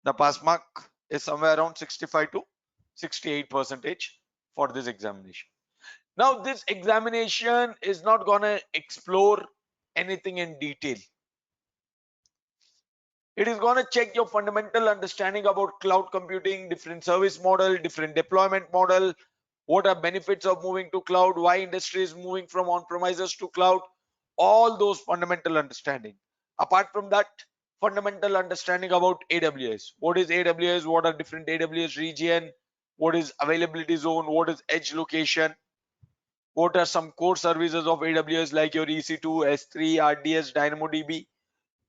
The pass mark is somewhere around 65 to 68% for this examination. Now, this examination is not going to explore anything in detail. It is going to check your fundamental understanding about cloud computing, different service model, different deployment model, what are benefits of moving to cloud, why industry is moving from on-premises to cloud, all those fundamental understanding. Apart from that, fundamental understanding about AWS. What is AWS? What are different AWS region? What is availability zone? What is edge location? What are some core services of AWS like your EC2, S3, RDS, DynamoDB,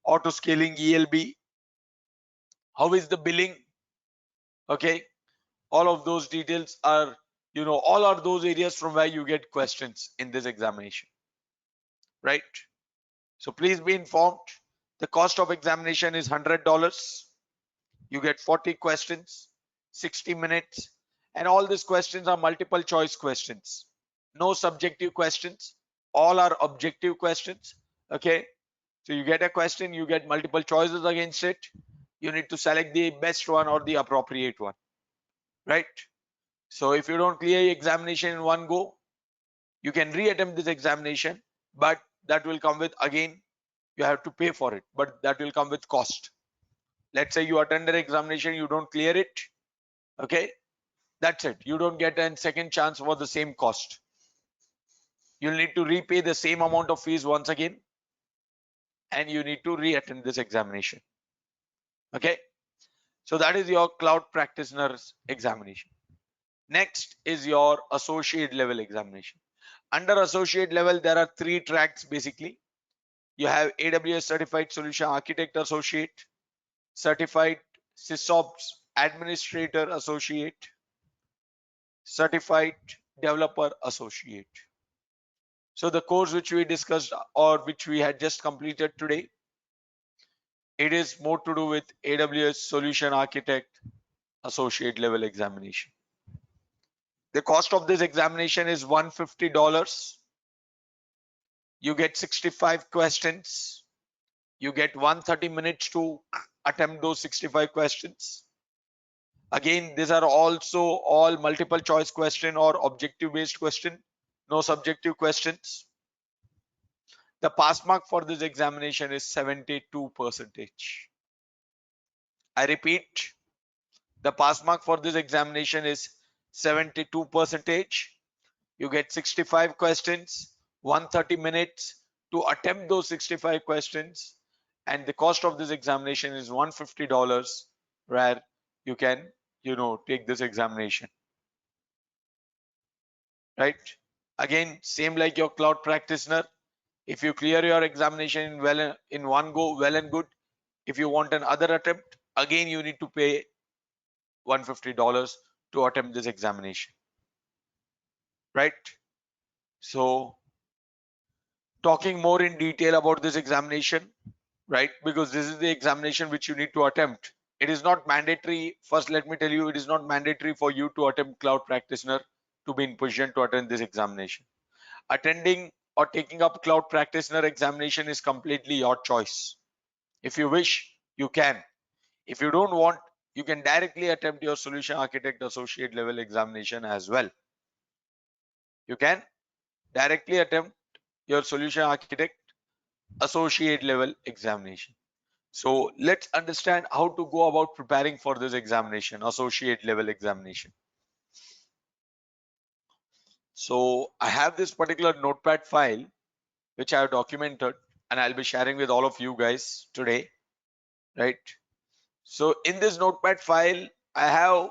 auto scaling, ELB? How is the billing? Okay, all of those details are, all are those areas from where you get questions in this examination, right? So please be informed. The cost of examination is $100. You get 40 questions, 60 minutes, and all these questions are multiple choice questions. No subjective questions. All are objective questions. Okay. So you get a question, you get multiple choices against it. You need to select the best one or the appropriate one, right? So if you don't clear your examination in one go, you can reattempt this examination, but that will come with, again, you have to pay for it, but that will come with cost. Let's say you attend an examination, you don't clear it. Okay, that's it. You don't get a second chance for the same cost. You'll need to repay the same amount of fees once again, and you need to reattend this examination. Okay, so that is your cloud practitioner's examination. Next is your associate level examination. Under associate level, there are 3 tracks basically. You have AWS Certified Solution Architect Associate, Certified SysOps Administrator Associate, Certified Developer Associate. So the course which we discussed or which we had just completed today, it is more to do with AWS Solution Architect Associate level examination. The cost of this examination is $150. You get 65 questions. You get 130 minutes to attempt those 65 questions. Again, these are also all multiple choice question or objective based question, no subjective questions. The pass mark for this examination is 72%. I repeat, the pass mark for this examination is 72%. You get 65 questions, 130 minutes to attempt those 65 questions, and the cost of this examination is $150, where you can, take this examination, right? Again, same like your cloud practitioner. If you clear your examination in one go, well and good. If you want another attempt, again you need to pay $150 to attempt this examination, right? So talking more in detail about this examination, right? Because this is the examination which you need to attempt. It is not mandatory. First, let me tell you, it is not mandatory for you to attempt cloud practitioner to be in position to attend this examination. Attending or taking up cloud practitioner examination is completely your choice. If you wish, you can. If you don't want, you can directly attempt your solution architect associate level examination as well. You can directly attempt your solution architect associate level examination. So let's understand how to go about preparing for this examination, associate level examination. So I have this particular notepad file which I have documented and I'll be sharing with all of you guys today, right? So in this notepad file, I have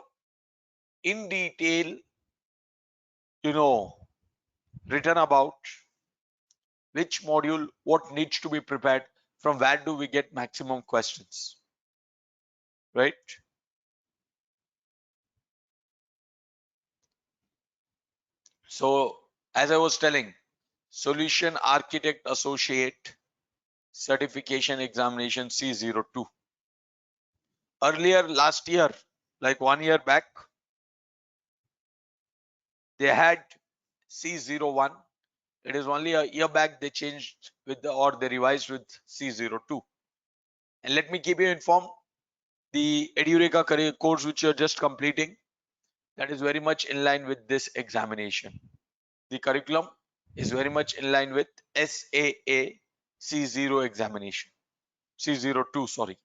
in detail, written about which module, what needs to be prepared, from where do we get maximum questions, right? So as I was telling, Solution Architect Associate Certification Examination C02. Earlier last year, like 1 year back, they had C01. It is only a year back they changed with they revised with C02. And let me keep you informed, the Edureka career course which you're just completing, that is very much in line with this examination. The curriculum is very much in line with SAA C0 examination, C02, sorry,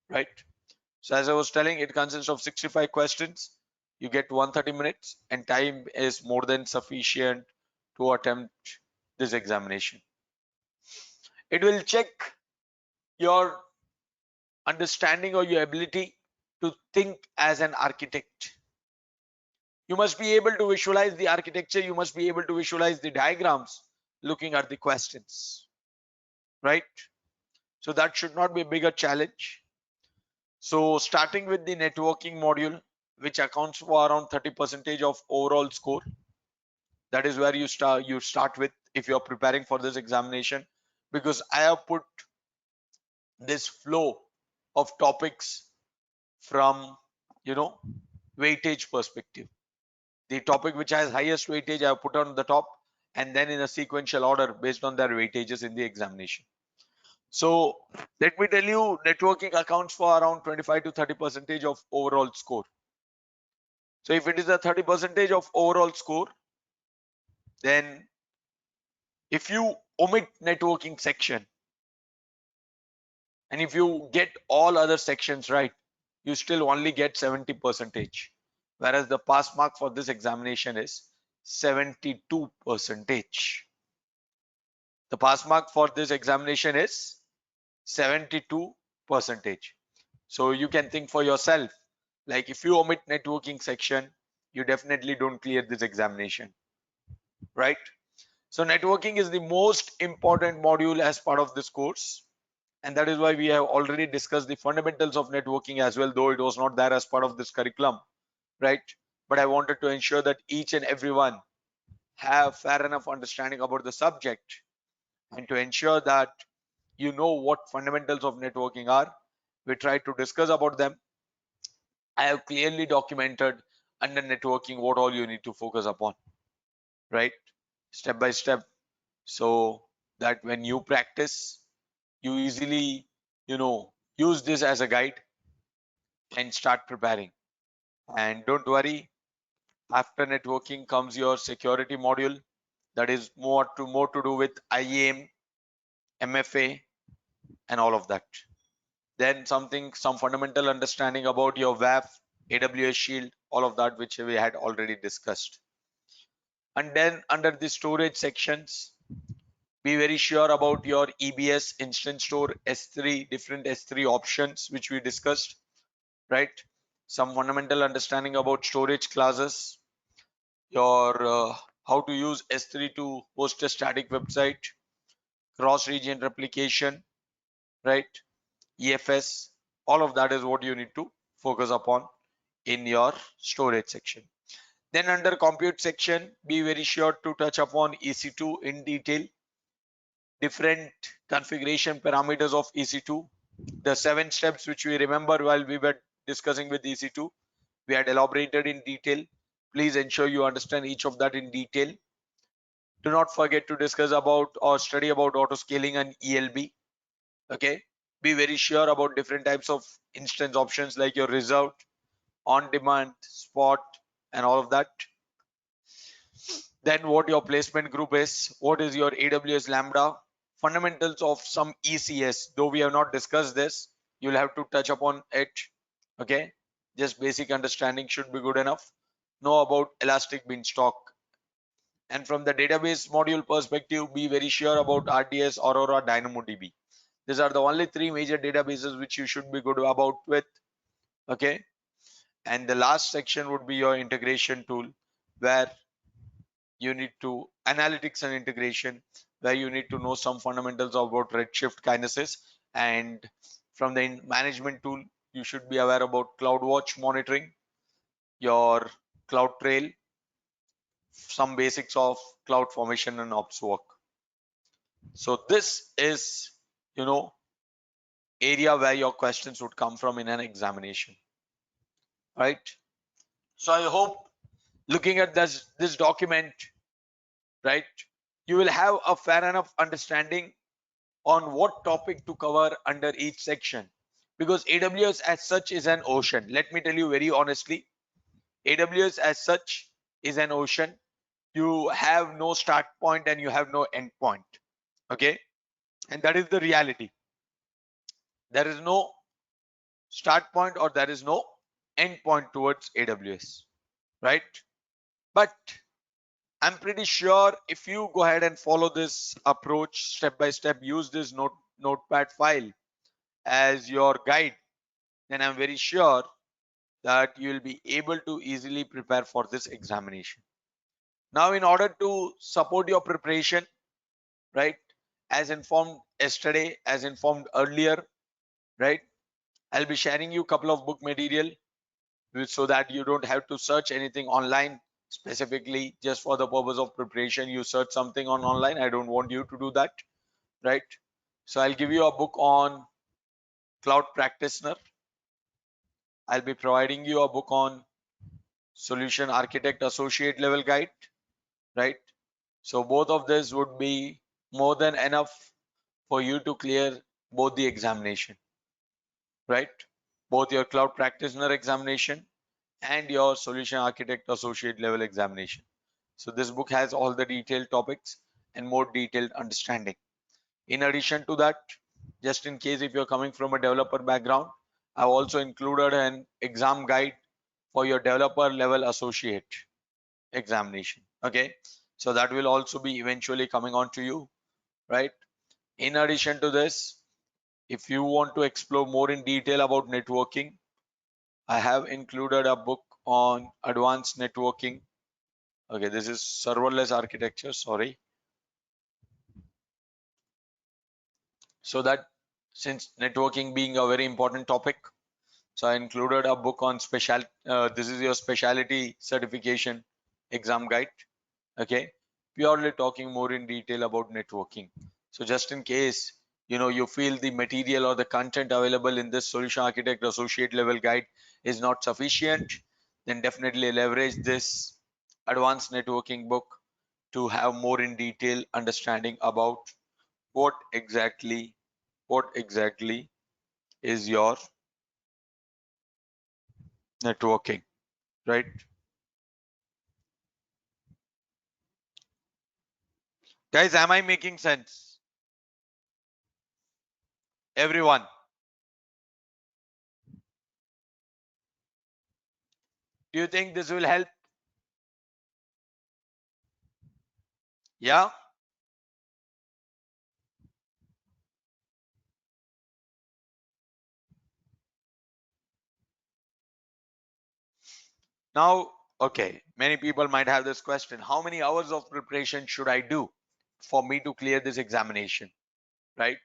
right? So as I was telling, it consists of 65 questions. You get 130 minutes and time is more than sufficient to attempt this examination. It will check your understanding or your ability to think as an architect. You must be able to visualize the architecture. You must be able to visualize the diagrams looking at the questions, right? So that should not be a bigger challenge. So starting with the networking module, which accounts for around 30% of overall score. That is where you start with if you're preparing for this examination, because I have put this flow of topics from, weightage perspective. The topic which has highest weightage I have put on the top, and then in a sequential order based on their weightages in the examination. So let me tell you, networking accounts for around 25 to 30% of overall score. So if it is a 30% of overall score, then if you omit networking section and if you get all other sections right, you still only get 70%, whereas the pass mark for this examination is 72%. The pass mark for this examination is 72%. So you can think for yourself, like if you omit networking section, you definitely don't clear this examination, right? So networking is the most important module as part of this course. And that is why we have already discussed the fundamentals of networking as well, though it was not there as part of this curriculum, right? But I wanted to ensure that each and everyone have fair enough understanding about the subject, and to ensure that you know what fundamentals of networking are, we try to discuss about them. I have clearly documented under networking what all you need to focus upon, right? Step by step, so that when you practice, you easily, use this as a guide and start preparing. And don't worry, after networking comes your security module, that is more to do with IAM, MFA, and all of that. Then some fundamental understanding about your WAF, AWS Shield, all of that which we had already discussed. And then under the storage sections, be very sure about your EBS, Instant Store, S3, different S3 options which we discussed, right? Some fundamental understanding about storage classes, your how to use S3 to host a static website, cross-region replication, right? EFS, all of that is what you need to focus upon in your storage section. Then under compute section, be very sure to touch upon EC2 in detail, different configuration parameters of EC2, the 7 steps which we remember while we were discussing with EC2, we had elaborated in detail. Please ensure you understand each of that in detail. Do not forget to discuss about or study about auto scaling and ELB. Okay, be very sure about different types of instance options like your reserved, on demand, spot, and all of that. Then what your placement group is, what is your AWS Lambda, fundamentals of some ECS, though we have not discussed this, you'll have to touch upon it. Okay, just basic understanding should be good enough. Know about Elastic Beanstalk. And from the database module perspective, be very sure about RDS, Aurora, DynamoDB. These are the only 3 major databases which you should be good about with. Okay, and the last section would be your integration tool, where you need to analytics and integration, where you need to know some fundamentals about Redshift Kinesis. And from the management tool, you should be aware about CloudWatch monitoring, your CloudTrail, some basics of cloud formation and ops work. So this is, area where your questions would come from in an examination, right? So I hope looking at this document, right, you will have a fair enough understanding on what topic to cover under each section. because AWS as such is an ocean. Let me tell you very honestly, AWS as such is an ocean. You have no start point and you have no end point. Okay, and that is the reality. There is no start point or there is no end point towards AWS, right? But I'm pretty sure if you go ahead and follow this approach step by step, use this notepad file as your guide, then I'm very sure that you will be able to easily prepare for this examination. Now, in order to support your preparation, right, as informed yesterday, as informed earlier, right, I'll be sharing you a couple of book material so that you don't have to search anything online specifically just for the purpose of preparation. You search something on online. I don't want you to do that, right? So I'll give you a book on Cloud Practitioner. I'll be providing you a book on Solution Architect Associate Level Guide, right? So both of this would be more than enough for you to clear both the examination, right? Both your Cloud Practitioner examination and your Solution Architect Associate Level examination. So this book has all the detailed topics and more detailed understanding. In addition to that, just in case if you're coming from a developer background, I've also included an exam guide for your developer level associate examination. Okay, so that will also be eventually coming on to you, right? In addition to this, if you want to explore more in detail about networking, I have included a book on advanced networking. Okay, this is serverless architecture, sorry. So that since networking being a very important topic, so I included a book on this is your specialty certification exam guide. Okay, purely talking more in detail about networking. So just in case you feel the material or the content available in this Solution Architect Associate Level Guide is not sufficient, then definitely leverage this advanced networking book to have more in detail understanding about what exactly is your networking, right? Guys, am I making sense? Everyone, do you think this will help? Yeah. Now, okay, many people might have this question: how many hours of preparation should I do for me to clear this examination, right?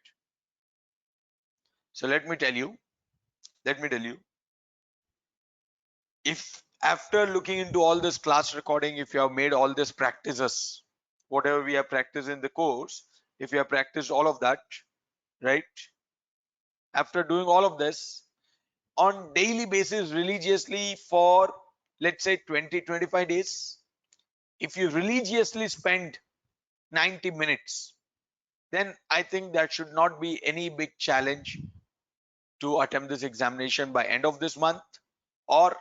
So let me tell you, if after looking into all this class recording, if you have made all these practices, whatever we have practiced in the course, if you have practiced all of that, right? After doing all of this on daily basis religiously for, let's say, 20-25 days, if you religiously spend 90 minutes, then I think that should not be any big challenge to attempt this examination by end of this month or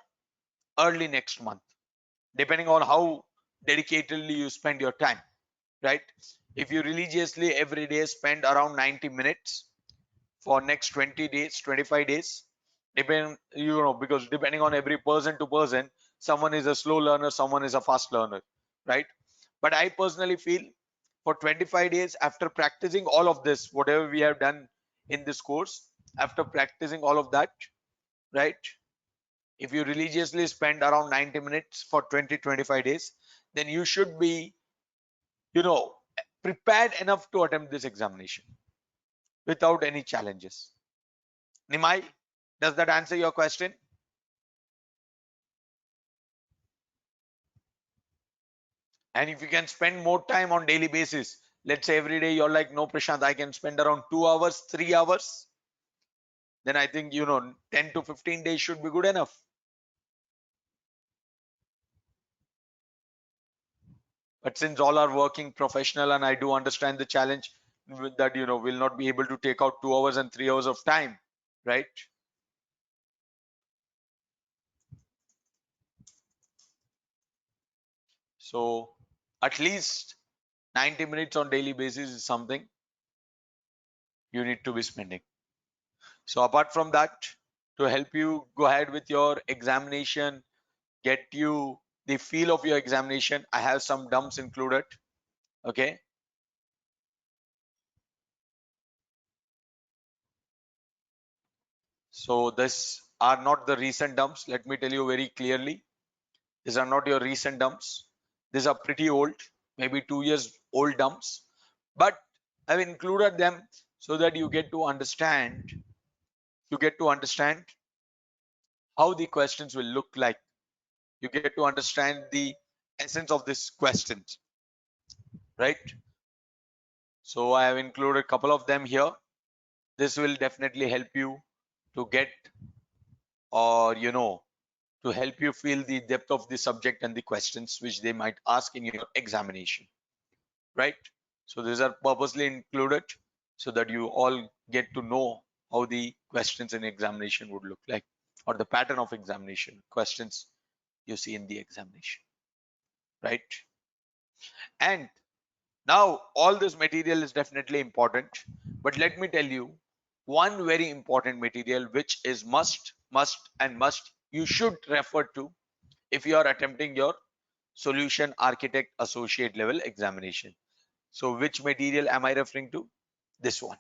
early next month, depending on how dedicatedly you spend your time, right? If you religiously every day spend around 90 minutes for next 20 days, 25 days, because depending on every person to person, someone is a slow learner, someone is a fast learner, right? But I personally feel for 25 days, after practicing all of this, whatever we have done in this course, after practicing all of that, right? If you religiously spend around 90 minutes for 20-25 days, then you should be, you know, prepared enough to attempt this examination without any challenges. Nimai, does that answer your question? And if you can spend more time on daily basis, let's say every day you're like, no, Prashant, I can spend around 2 hours, 3 hours, then I think 10 to 15 days should be good enough. But since all are working professional, and I do understand the challenge that we'll not be able to take out 2 hours and 3 hours of time, right? So at least 90 minutes on daily basis is something you need to be spending. So apart from that, to help you go ahead with your examination, get you the feel of your examination, I have some dumps included. Okay. So this are not the recent dumps. Let me tell you very clearly. These are not your recent dumps. These are pretty old, maybe 2 years old dumps. But I've included them so that you get to understand. You get to understand how the questions will look like. You get to understand the essence of these questions, right? So I have included a couple of them here. This will definitely help you to get, or to help you feel the depth of the subject and the questions which they might ask in your examination, right? So these are purposely included so that you all get to know how the questions in examination would look like, or the pattern of examination questions you see in the examination, right? And now all this material is definitely important, but let me tell you one very important material which is must you should refer to if you are attempting your solution architect associate level examination. So which material am I referring to? This one.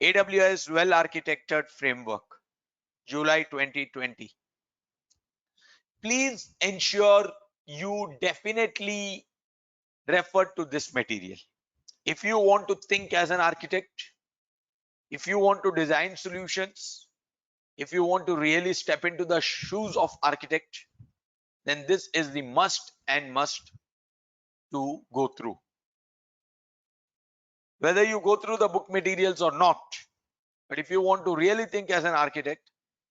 AWS Well Architected Framework, July 2020. Please ensure you definitely refer to this material. If you want to think as an architect, if you want to design solutions, if you want to really step into the shoes of architect, then this is the must to go through. Whether you go through the book materials or not, but if you want to really think as an architect,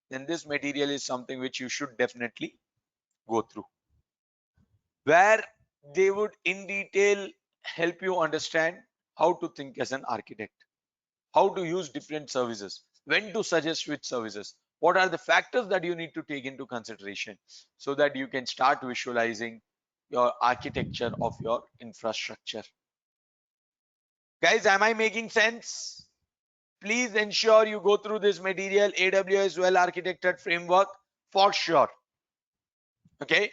then this material is something which you should definitely go through, where they would in detail help you understand how to think as an architect, how to use different services, when to suggest which services, what are the factors that you need to take into consideration so that you can start visualizing your architecture of your infrastructure. Guys, am I making sense? Please ensure you go through this material, AWS Well Architected Framework, for sure. Okay.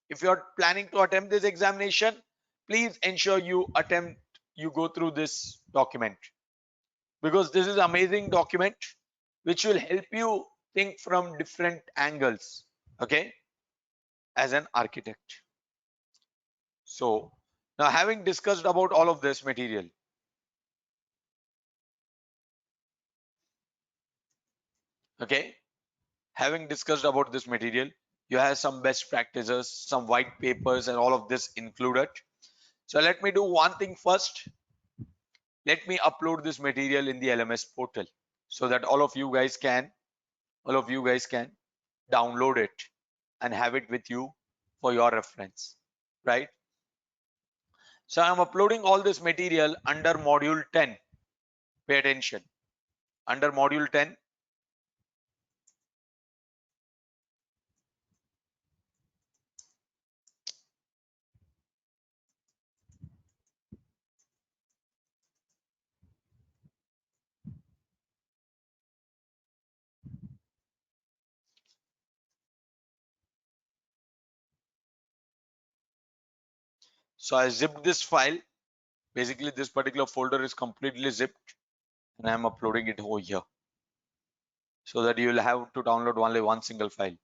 If you're planning to attempt this examination, please ensure you go through this document, because this is amazing document which will help you think from different angles, okay, as an architect. So now, having discussed about all of this material, okay, having discussed about this material, you have some best practices, some white papers and all of this included. So let me do one thing first. Let me upload this material in the LMS portal so that all of you guys can download it and have it with you for your reference, right? So I'm uploading all this material under module 10. Pay attention. Under module 10, so I zipped this file. Basically, this particular folder is completely zipped, and I'm uploading it over here so that you will have to download only one single file.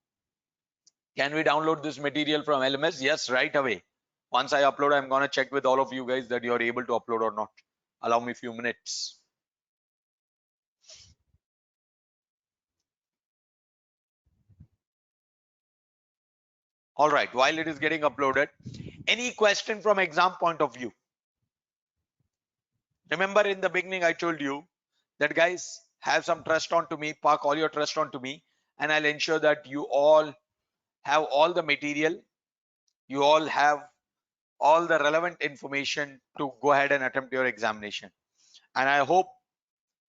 Can we download this material from LMS? Yes, right away. Once I upload, I'm going to check with all of you guys that you're able to upload or not. Allow me a few minutes. All right, while it is getting uploaded, any question from exam point of view? Remember in the beginning, I told you that guys, have some trust onto me, park all your trust onto me, and I'll ensure that you all have all the material, you all have all the relevant information to go ahead and attempt your examination. And I hope,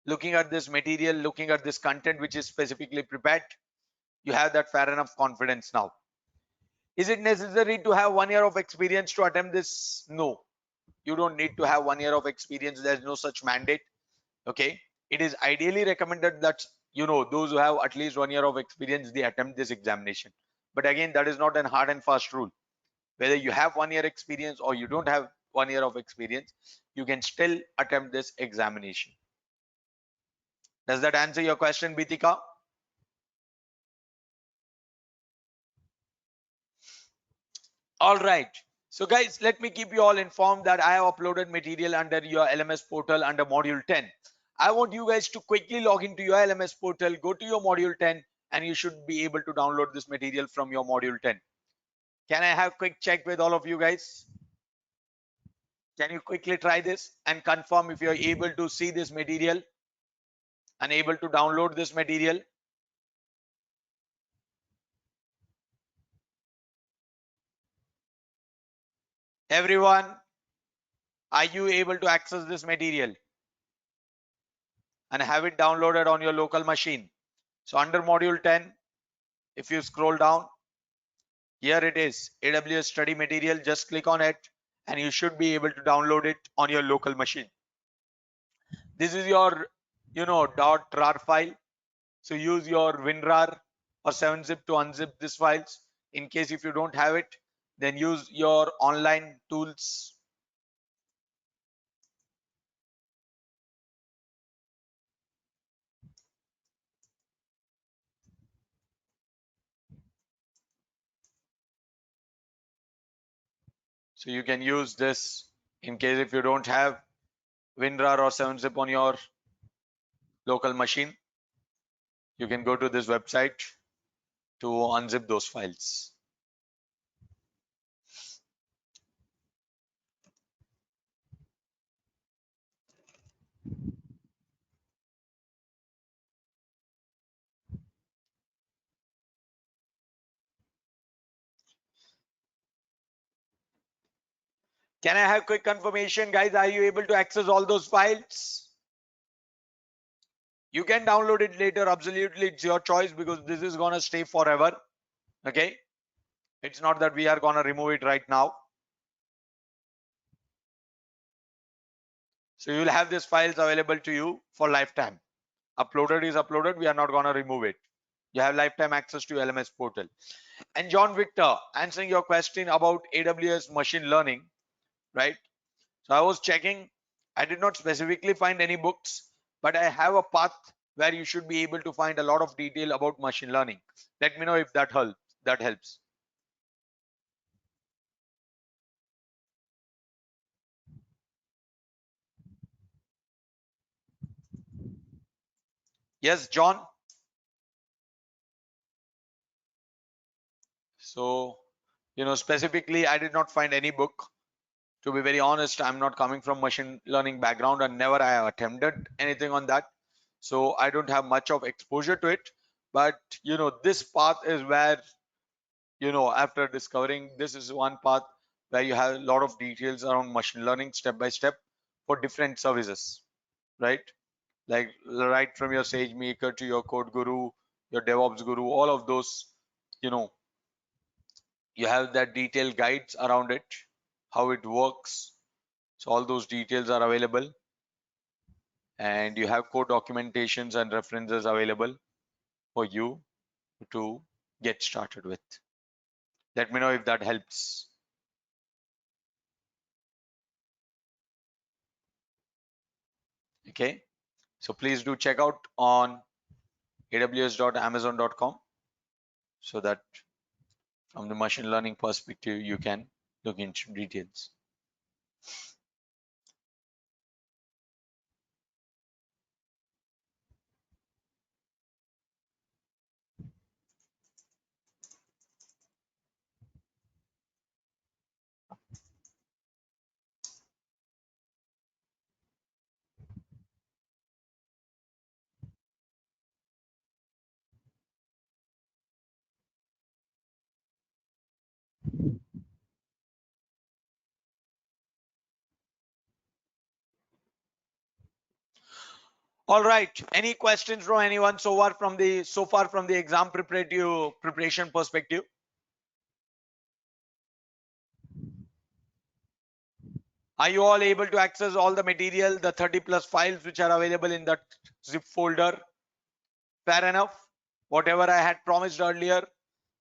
looking at this material, looking at this content which is specifically prepared, you have that fair enough confidence now. Is it necessary to have 1 year of experience to attempt this? No, you don't need to have 1 year of experience. There's no such mandate. Okay, it is ideally recommended that those who have at least 1 year of experience, they attempt this examination. But again, that is not an hard and fast rule. Whether you have 1 year experience or you don't have 1 year of experience, you can still attempt this examination. Does that answer your question, Bitika? All right. So guys, let me keep you all informed that I have uploaded material under your LMS portal under module 10. I want you guys to quickly log into your LMS portal, go to your module 10, and you should be able to download this material from your module 10. Can I have quick check with all of you guys? Can you quickly try this and confirm if you're able to see this material and able to download this material? Everyone, are you able to access this material and have it downloaded on your local machine? So under module 10, if you scroll down, here it is, AWS study material. Just click on it and you should be able to download it on your local machine. This is your .rar file. So use your WinRAR or 7-zip to unzip these files. In case if you don't have it, then use your online tools. So you can use this in case if you don't have WinRAR or 7-zip on your local machine. You can go to this website to unzip those files. Can I have quick confirmation, guys? Are you able to access all those files? You can download it later. Absolutely, it's your choice because this is gonna stay forever. Okay, it's not that we are gonna remove it right now. So you'll have these files available to you for lifetime. Uploaded is uploaded. We are not gonna remove it. You have lifetime access to LMS portal. And John Victor, answering your question about AWS machine learning, right? So I was checking. I did not specifically find any books, but I have a path where you should be able to find a lot of detail about machine learning. Let me know if that helps. That helps. Yes, John. So, specifically, I did not find any book. To be very honest, I'm not coming from machine learning background and never I have attempted anything on that. So I don't have much of exposure to it. But this path is where, after discovering this is one path where you have a lot of details around machine learning step by step for different services, right? Like right from your SageMaker to your Code Guru, your DevOps Guru, all of those, you know, you have that detailed guides around it, how it works. So all those details are available, and you have code documentations and references available for you to get started with. Let me know if that helps. Okay, so please do check out on aws.amazon.com so that from the machine learning perspective you can look into details. All right, any questions from anyone so far from the exam preparation perspective? Are you all able to access all the material, the 30+ files which are available in that zip folder? Fair enough. Whatever I had promised earlier.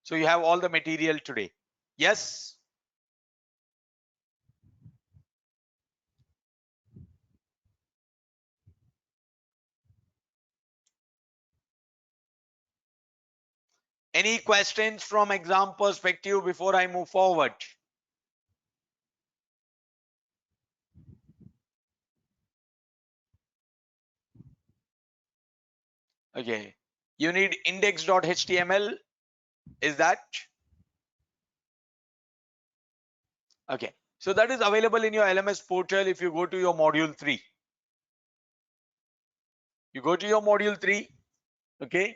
So you have all the material today. Yes. Any questions from exam perspective before I move forward? Okay. You need index.html. Is that? Okay. So that is available in your LMS portal if you go to your module 3. You go to your module 3, okay,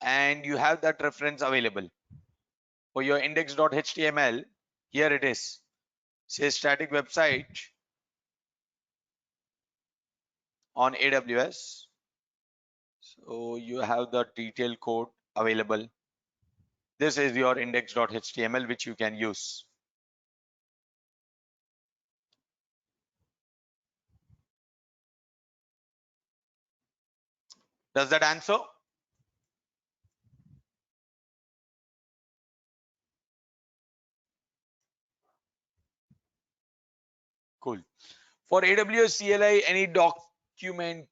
and you have that reference available for your index.html. Here it is. Say static website on AWS. So you have the detailed code available. This is your index.html which you can use. Does that answer? Cool. For AWS CLI, any document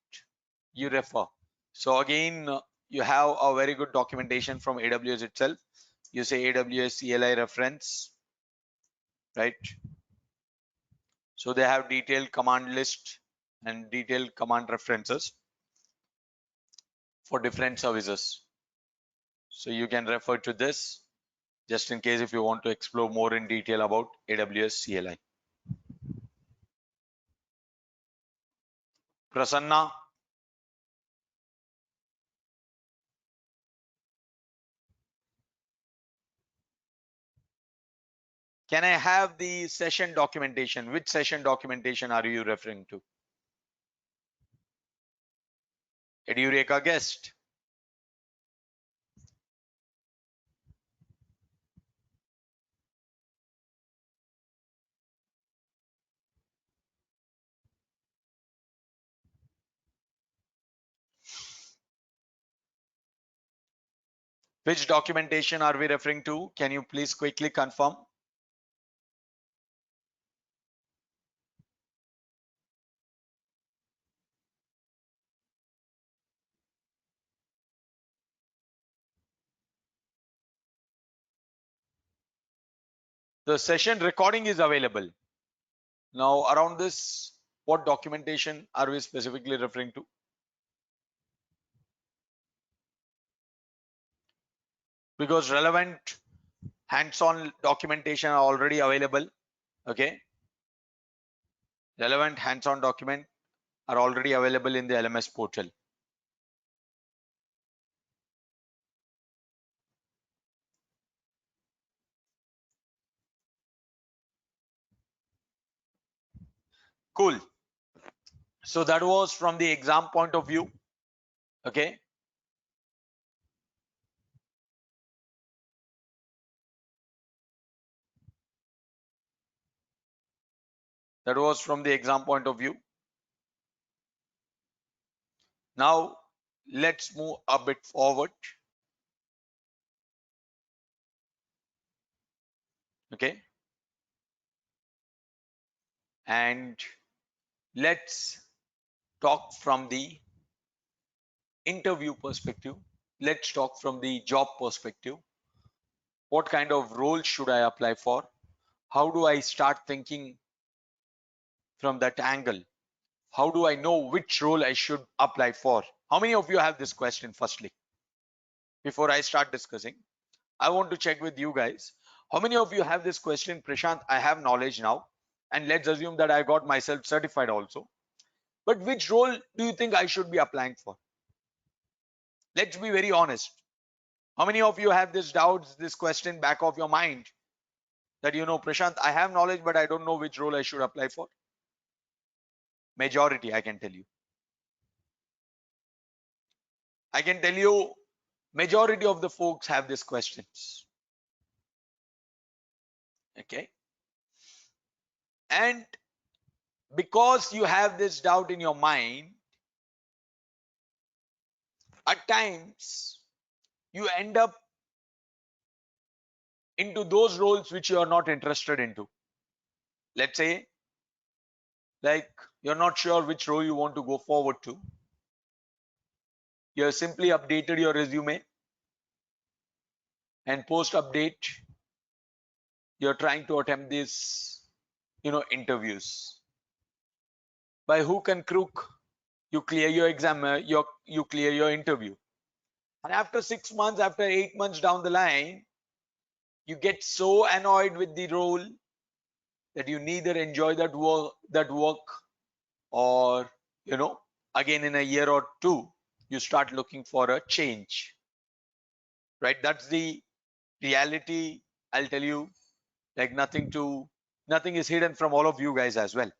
you refer. So again, you have a very good documentation from AWS itself. You say AWS CLI reference, right? So they have detailed command list and detailed command references for different services. So you can refer to this just in case if you want to explore more in detail about AWS CLI. Prasanna, can I have the session documentation? Which session documentation are you referring to? Edureka guest. Which documentation are we referring to? Can you please quickly confirm? The session recording is available. Now around this, what documentation are we specifically referring to? Because relevant hands-on documentation are already available. Okay. Relevant hands-on document are already available in the LMS portal. Cool. So that was from the exam point of view. Okay. That was from the exam point of view. Now let's move a bit forward. Okay. And let's talk from the interview perspective. Let's talk from the job perspective. What kind of role should I apply for? How do I start thinking from that angle? How do I know which role I should apply for? How many of you have this question firstly? Before I start discussing, I want to check with you guys. How many of you have this question? Prashant, I have knowledge now. And let's assume that I got myself certified also. But which role do you think I should be applying for? Let's be very honest. How many of you have this doubts, this question back of your mind that, you know, Prashant, I have knowledge, but I don't know which role I should apply for? Majority, I can tell you. I can tell you majority of the folks have these questions. Okay. And because you have this doubt in your mind, at times you end up into those roles which you are not interested into. Let's say, like, you're not sure which role you want to go forward to. You have simply updated your resume, and post update, you're trying to attempt these, interviews. By hook and crook, you clear your exam, you clear your interview. And after 6 months, after 8 months down the line, you get so annoyed with the role that you neither enjoy that work, or, again in a year or two, you start looking for a change. Right? That's the reality. I'll tell you, like, nothing is hidden from all of you guys as well.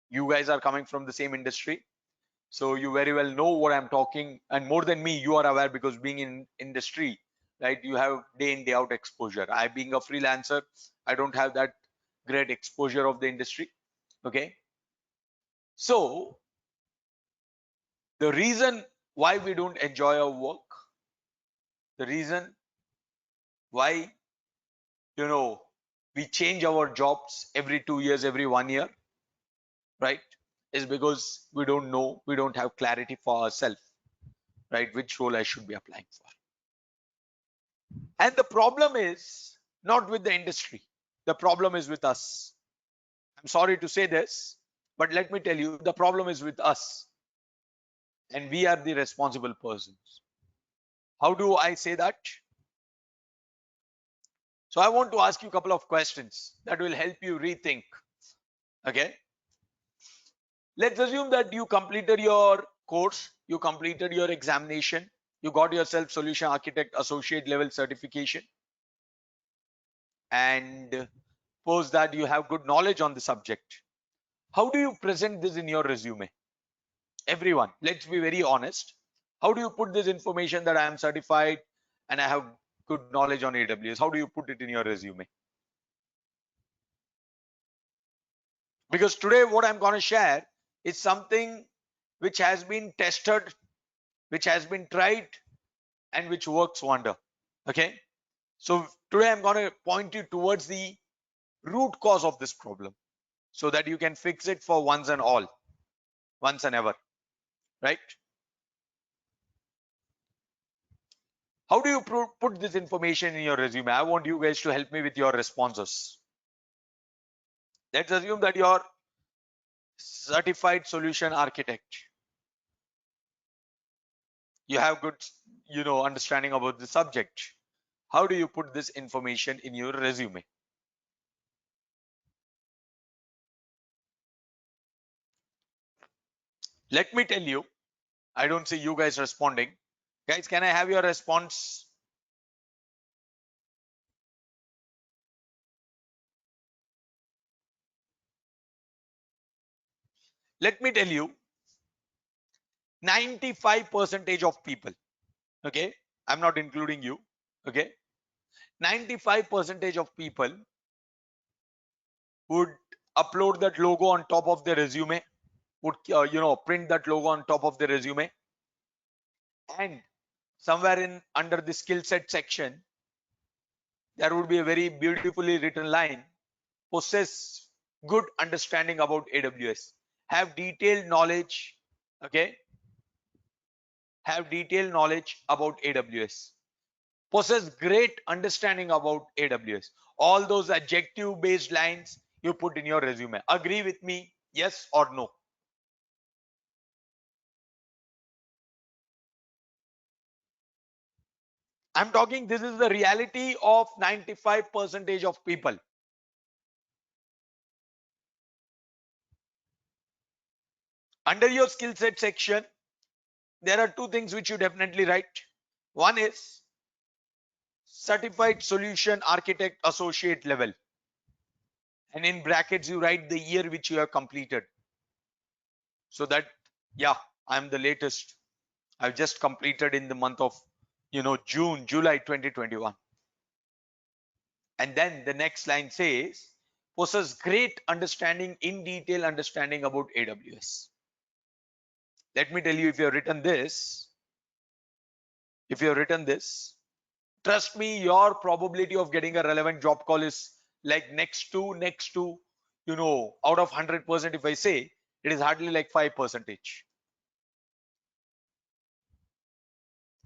You guys are coming from the same industry, so you very well know what I'm talking, and more than me, you are aware, because being in industry, right, you have day in day out exposure. I, being a freelancer, I don't have that great exposure of the industry. Okay, so the reason why we don't enjoy our work, the reason why, we change our jobs every 2 years, every 1 year, right, is because we don't know, we don't have clarity for ourselves, right, which role I should be applying for. And the problem is not with the industry, the problem is with us. I'm sorry to say this, but let me tell you, the problem is with us, and we are the responsible persons. How do I say that? So I want to ask you a couple of questions that will help you rethink. Okay, let's assume that you completed your course, you completed your examination, you got yourself solution architect associate level certification, and post that you have good knowledge on the subject. How do you present this in your resume? Everyone, let's be very honest. How do you put this information that I am certified and I have good knowledge on AWS? How do you put it in your resume? Because today what I'm going to share is something which has been tested, which has been tried, and which works wonder. Okay, so today I'm going to point you towards the root cause of this problem, so that you can fix it for once and all, once and ever, right? How do you put this information in your resume? I want you guys to help me with your responses. Let's assume that you're certified solution architect. You have good, understanding about the subject. How do you put this information in your resume? Let me tell you, I don't see you guys responding. Guys, can I have your response? Let me tell you, 95% of people, okay, I'm not including you, okay, 95% of people would upload that logo on top of their resume, would print that logo on top of the resume, and somewhere in under the skill set section there would be a very beautifully written line: possess good understanding about AWS, have detailed knowledge, okay, have detailed knowledge about AWS, possess great understanding about AWS. All those adjective based lines you put in your resume. Agree with me? Yes or no? I'm talking, this is the reality of 95% of people. Under your skill set section, there are two things which you definitely write. One is certified solution architect associate level, and in brackets you write the year which you have completed, so that, yeah, I'm the latest. I've just completed in the month of July 2021. And then the next line says possess great understanding, in detail understanding about AWS. Let me tell you, if you have written this, trust me, your probability of getting a relevant job call is like next to, out of 100%, if I say, it is hardly like 5%.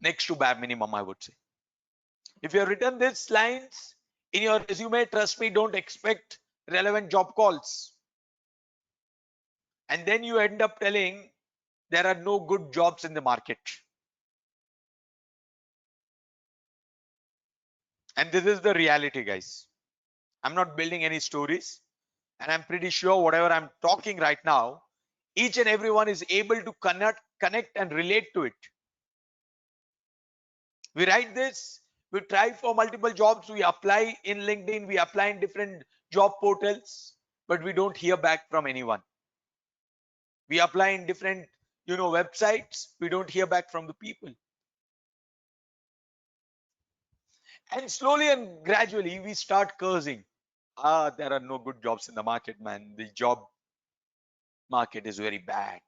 Next to bare minimum, I would say. If you have written these lines in your resume, trust me, don't expect relevant job calls. And then you end up telling there are no good jobs in the market. And this is the reality, guys. I'm not building any stories. And I'm pretty sure whatever I'm talking right now, each and everyone is able to connect and relate to it. We write this, we try for multiple jobs, we apply in LinkedIn, we apply in different job portals, but we don't hear back from anyone. We apply in different, websites, we don't hear back from the people. And slowly and gradually, we start cursing. There are no good jobs in the market, man. The job market is very bad.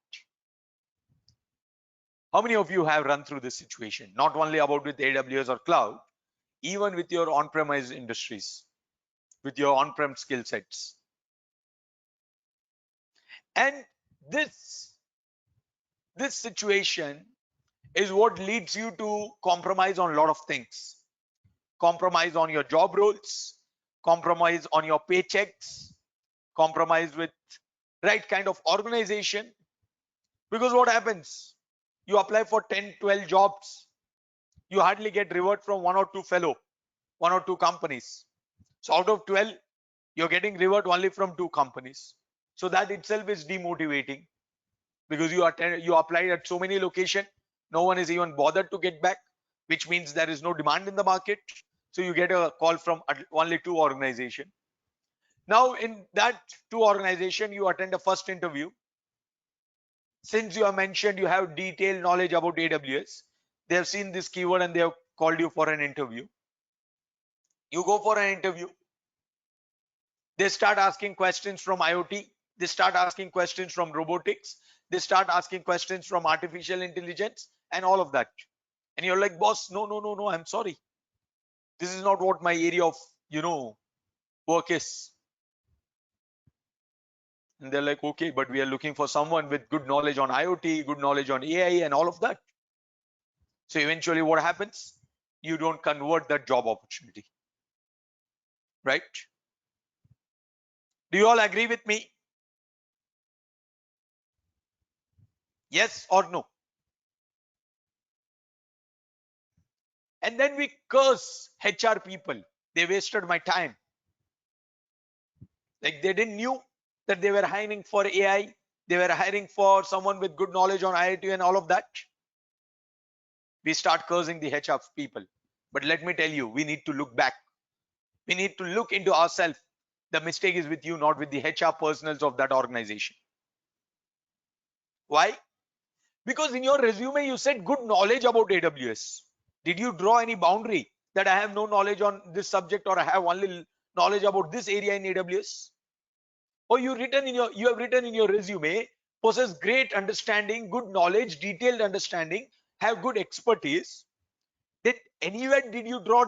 How many of you have run through this situation? Not only about with AWS or cloud, even with your on-premise industries, with your on-prem skill sets. And this situation is what leads you to compromise on a lot of things. Compromise on your job roles, compromise on your paychecks, compromise with right kind of organization. Because what happens? You apply for 10, 12 jobs, you hardly get reward from one or two companies. So out of 12, you're getting reward only from 2 companies. So that itself is demotivating, because you applied at so many locations, no one is even bothered to get back, which means there is no demand in the market. So you get a call from only 2 organizations. Now in that 2 organizations, you attend a first interview. Since you have mentioned you have detailed knowledge about AWS, they have seen this keyword and they have called you for an interview. You go for an interview. They start asking questions from IoT. They start asking questions from robotics. They start asking questions from artificial intelligence and all of that. And you're like, boss, no, I'm sorry. This is not what my area of, work is. And they're like, okay, but we are looking for someone with good knowledge on IoT, good knowledge on AI and all of that. So eventually what happens? You don't convert that job opportunity, right? Do you all agree with me? Yes or no? And then we curse HR people. They wasted my time. Like they didn't knew that they were hiring for AI. They were hiring for someone with good knowledge on IoT and all of that. We start cursing the HR people. But let me tell you, we need to look back. We need to look into ourselves. The mistake is with you, not with the HR personals of that organization. Why? Because in your resume, you said good knowledge about AWS. Did you draw any boundary that I have no knowledge on this subject, or I have only knowledge about this area in AWS? Or you have written in your resume, possess great understanding, good knowledge, detailed understanding, have good expertise. Did anywhere did you draw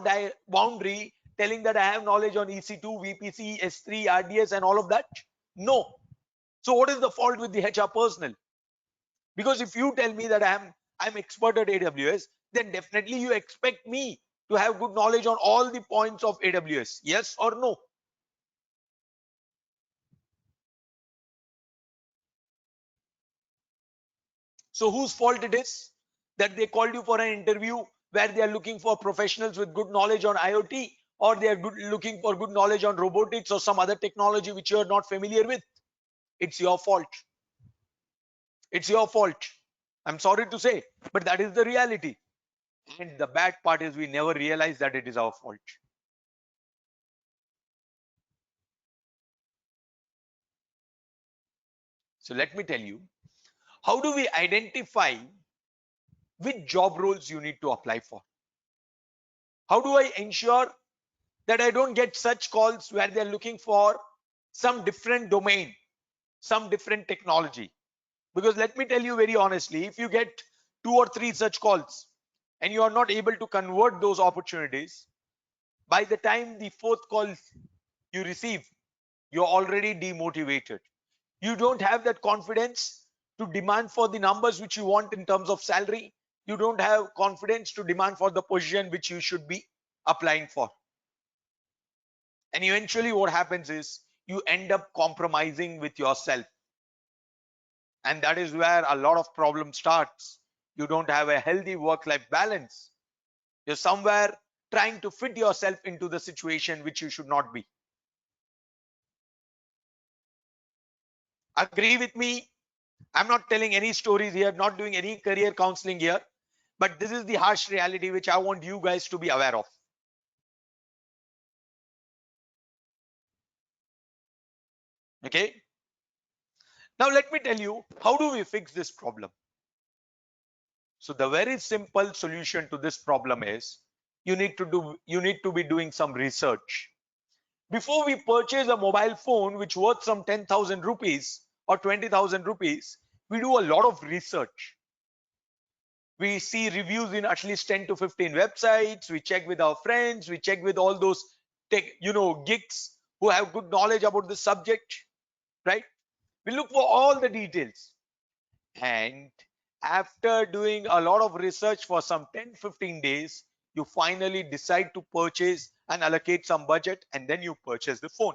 boundary telling that I have knowledge on EC2, VPC, S3, RDS and all of that? No. So what is the fault with the HR personnel? Because if you tell me that I'm expert at AWS, then definitely you expect me to have good knowledge on all the points of AWS. Yes or no? So whose fault it is that they called you for an interview where they are looking for professionals with good knowledge on IoT, or they are looking for good knowledge on robotics or some other technology which you are not familiar with? It's your fault. It's your fault. I'm sorry to say, but that is the reality. And the bad part is we never realize that it is our fault. So let me tell you, how do we identify which job roles you need to apply for? How do I ensure that I don't get such calls where they're looking for some different domain, some different technology. Because let me tell you very honestly, if you get 2 or 3 such calls and you are not able to convert those opportunities, by the time the fourth call you receive, you're already demotivated. You don't have that confidence to demand for the numbers which you want in terms of salary. You don't have confidence to demand for the position which you should be applying for. And eventually what happens is you end up compromising with yourself. And that is where a lot of problem starts. You don't have a healthy work-life balance. You're somewhere trying to fit yourself into the situation which you should not be. Agree with me? I'm not telling any stories here, not doing any career counseling here, but this is the harsh reality which I want you guys to be aware of. Okay. Now let me tell you, how do we fix this problem? So the very simple solution to this problem is you need to be doing some research. Before we purchase a mobile phone which worth some 10,000 rupees or 20,000 rupees, we do a lot of research. We see reviews in at least 10 to 15 websites. We check with our friends. We check with all those geeks who have good knowledge about the subject, right? We look for all the details. And after doing a lot of research for some 10-15 days, you finally decide to purchase and allocate some budget, and then you purchase the phone.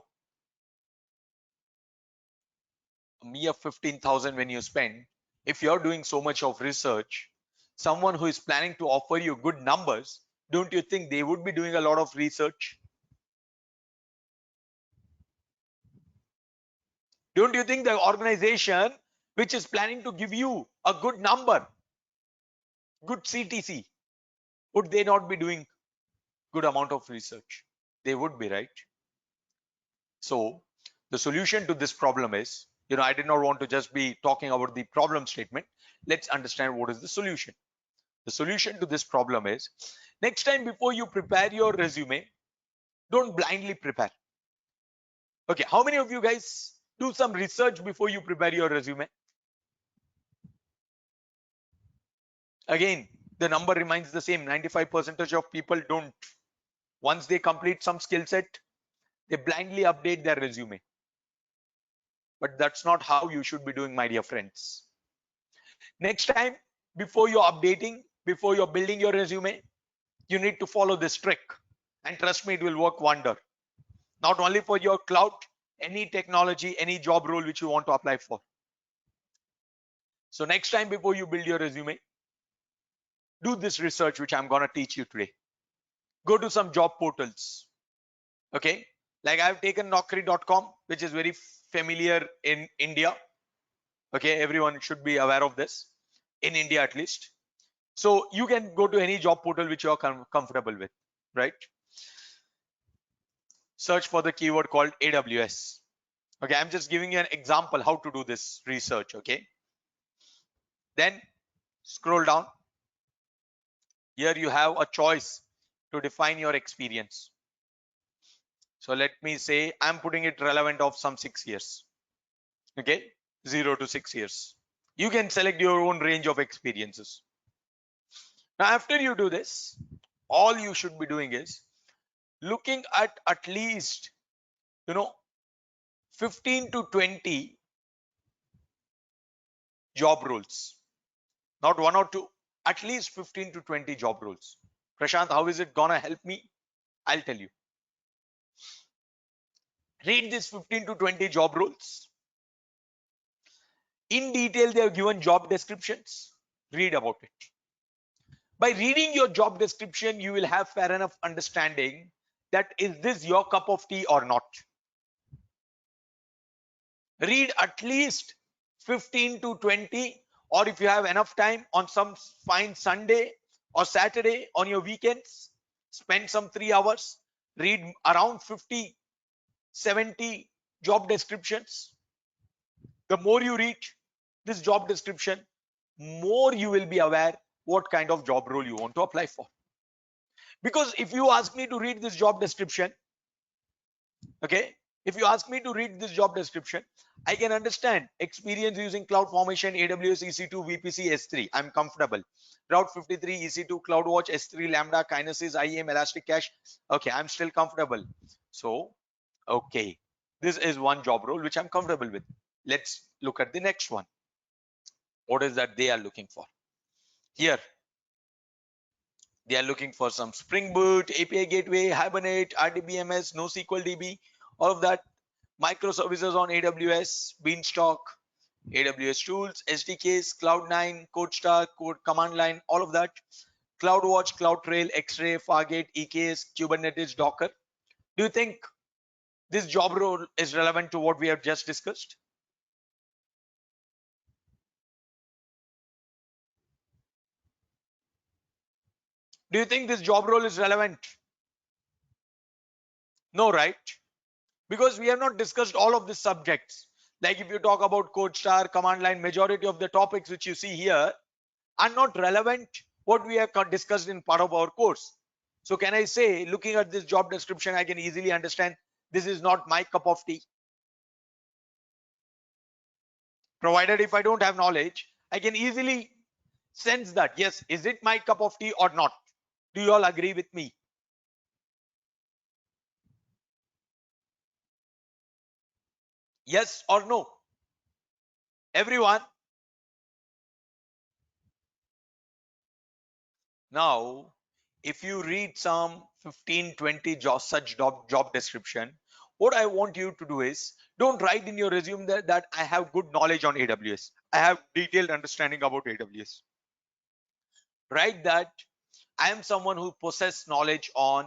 A mere 15,000 when you spend, if you're doing so much of research, someone who is planning to offer you good numbers, don't you think they would be doing a lot of research? Don't you think the organization which is planning to give you a good number, good CTC, would they not be doing good amount of research? They would be, right? So the solution to this problem is, I did not want to just be talking about the problem statement. Let's understand what is the solution. The solution to this problem is, next time before you prepare your resume, don't blindly prepare. Okay, how many of you guys do some research before you prepare your resume? Again, the number remains the same. 95% of people don't. Once they complete some skill set, they blindly update their resume. But that's not how you should be doing, my dear friends. Next time, before you're updating, before you're building your resume, you need to follow this trick. And trust me, it will work wonder. Not only for your cloud, any technology, any job role which you want to apply for. So next time before you build your resume, do this research which I'm going to teach you today. Go to some job portals. Okay, like I've taken Naukri.com, which is very familiar in India. Okay, everyone should be aware of this, in India at least. So you can go to any job portal which you are comfortable with, right? Search for the keyword called AWS. Okay, I'm just giving you an example how to do this research. Okay, then scroll down. Here you have a choice to define your experience. So let me say I'm putting it relevant of some 6 years. Okay, 0 to 6 years. You can select your own range of experiences. Now after you do this, all you should be doing is looking at least 15 to 20 job roles, not 1 or 2, at least 15 to 20 job roles. Prashant, how is it gonna help me? I'll tell you. Read these 15 to 20 job roles. In detail, they have given job descriptions. Read about it. By reading your job description, you will have fair enough understanding that is this your cup of tea or not. Read at least 15 to 20, or if you have enough time on some fine Sunday or Saturday on your weekends, spend some 3 hours, read around 50, 70 job descriptions. The more you read this job description, more you will be aware what kind of job role you want to apply for. Because if you ask me to read this job description, okay, If you ask me to read this job description, I can understand experience using cloud formation, AWS EC2, VPC, S3. I'm comfortable. Route 53, EC2, CloudWatch, S3, Lambda, Kinesis, IAM, Elastic Cache. Okay, I'm still comfortable. So, okay, this is one job role which I'm comfortable with. Let's look at the next one. What is that they are looking for? Here, they are looking for some Spring Boot, API Gateway, Hibernate, RDBMS, NoSQL DB, all of that. Microservices on AWS, Beanstalk, AWS tools, SDKs, Cloud9, CodeStar, Code Command Line, all of that. CloudWatch, CloudTrail, X-Ray, Fargate, EKS, Kubernetes, Docker. Do you think this job role is relevant to what we have just discussed? Do you think this job role is relevant? No, right? Because we have not discussed all of these subjects. Like if you talk about CodeStar, Command Line, majority of the topics which you see here are not relevant what we have discussed in part of our course. So can I say, looking at this job description, I can easily understand this is not my cup of tea. Provided if I don't have knowledge, I can easily sense that, yes, is it my cup of tea or not? Do you all agree with me? Yes or no? Everyone. Now, if you read some 15, 20 such job description, what I want you to do is don't write in your resume that I have good knowledge on AWS. I have detailed understanding about AWS. Write that I am someone who possesses knowledge on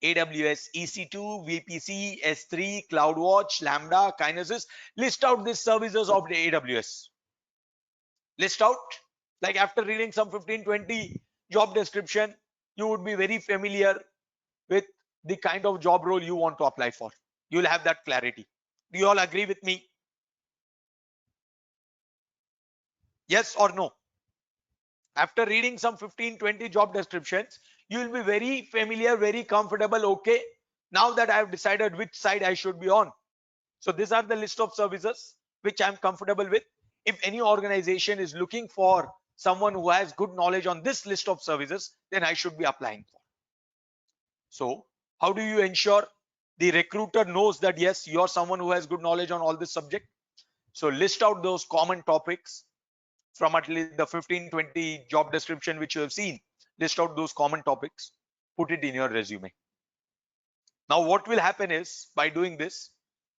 AWS EC2, VPC, S3, CloudWatch, Lambda, Kinesis. List out these services of the AWS. List out, like after reading some 15, 20 job description, you would be very familiar with the kind of job role you want to apply for. You'll have that clarity. Do you all agree with me? Yes or no? After reading some 15, 20 job descriptions, you will be very familiar, very comfortable. Okay, now that I have decided which side I should be on. So these are the list of services which I'm comfortable with. If any organization is looking for someone who has good knowledge on this list of services, then I should be applying for. So how do you ensure the recruiter knows that yes, you're someone who has good knowledge on all this subject? So list out those common topics from at least the 15, 20 job description which you have seen. List out those common topics, put it in your resume. Now what will happen is, by doing this,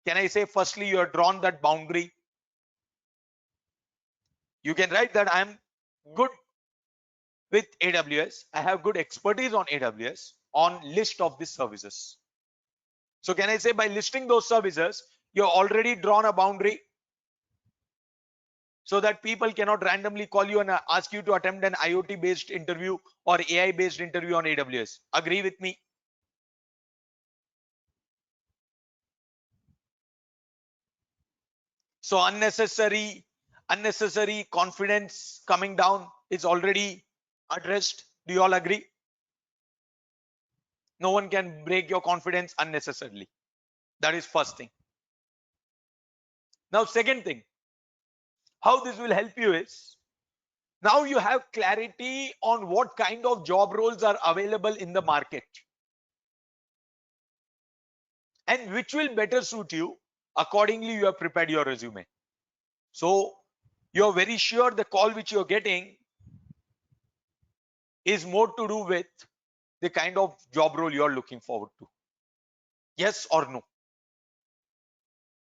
can I say, firstly, you have drawn that boundary. You can write that I'm good with AWS. I have good expertise on AWS on list of these services. So can I say, by listing those services, you've already drawn a boundary so that people cannot randomly call you and ask you to attempt an IoT based interview or AI based interview on AWS. Agree with me? So unnecessary confidence coming down is already addressed. Do you all agree? No one can break your confidence unnecessarily. That is first thing. Now, second thing, how this will help you is, now you have clarity on what kind of job roles are available in the market and which will better suit you. Accordingly, you have prepared your resume. So you're very sure the call which you're getting is more to do with the kind of job role you're looking forward to. Yes or no?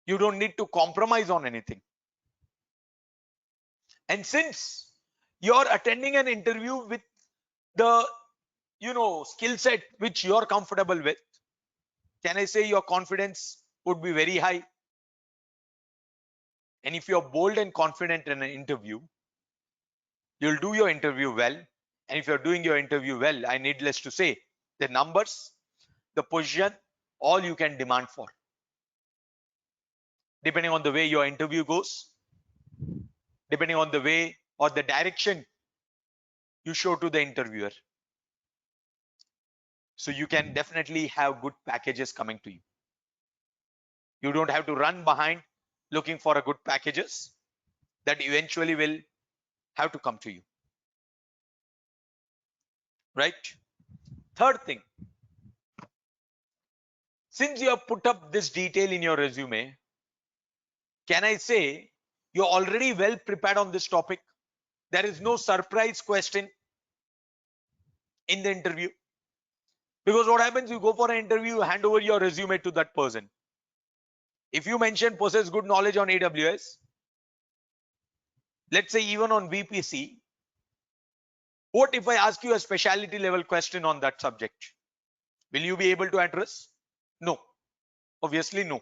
You don't need to compromise on anything. And since you're attending an interview with the skill set which you're comfortable with, can I say your confidence would be very high? And if you're bold and confident in an interview, you'll do your interview well. And if you're doing your interview well, I needless to say, the numbers, the position, all you can demand for, depending on the way your interview goes, depending on the way or the direction you show to the interviewer. So you can definitely have good packages coming to you. You don't have to run behind looking for a good packages that eventually will have to come to you, right? Third thing, since you have put up this detail in your resume, can I say you're already well prepared on this topic? There is no surprise question in the interview. Because what happens, you go for an interview, you hand over your resume to that person. If you mention possess good knowledge on AWS, let's say even on VPC, what if I ask you a specialty level question on that subject? Will you be able to address? No, obviously no.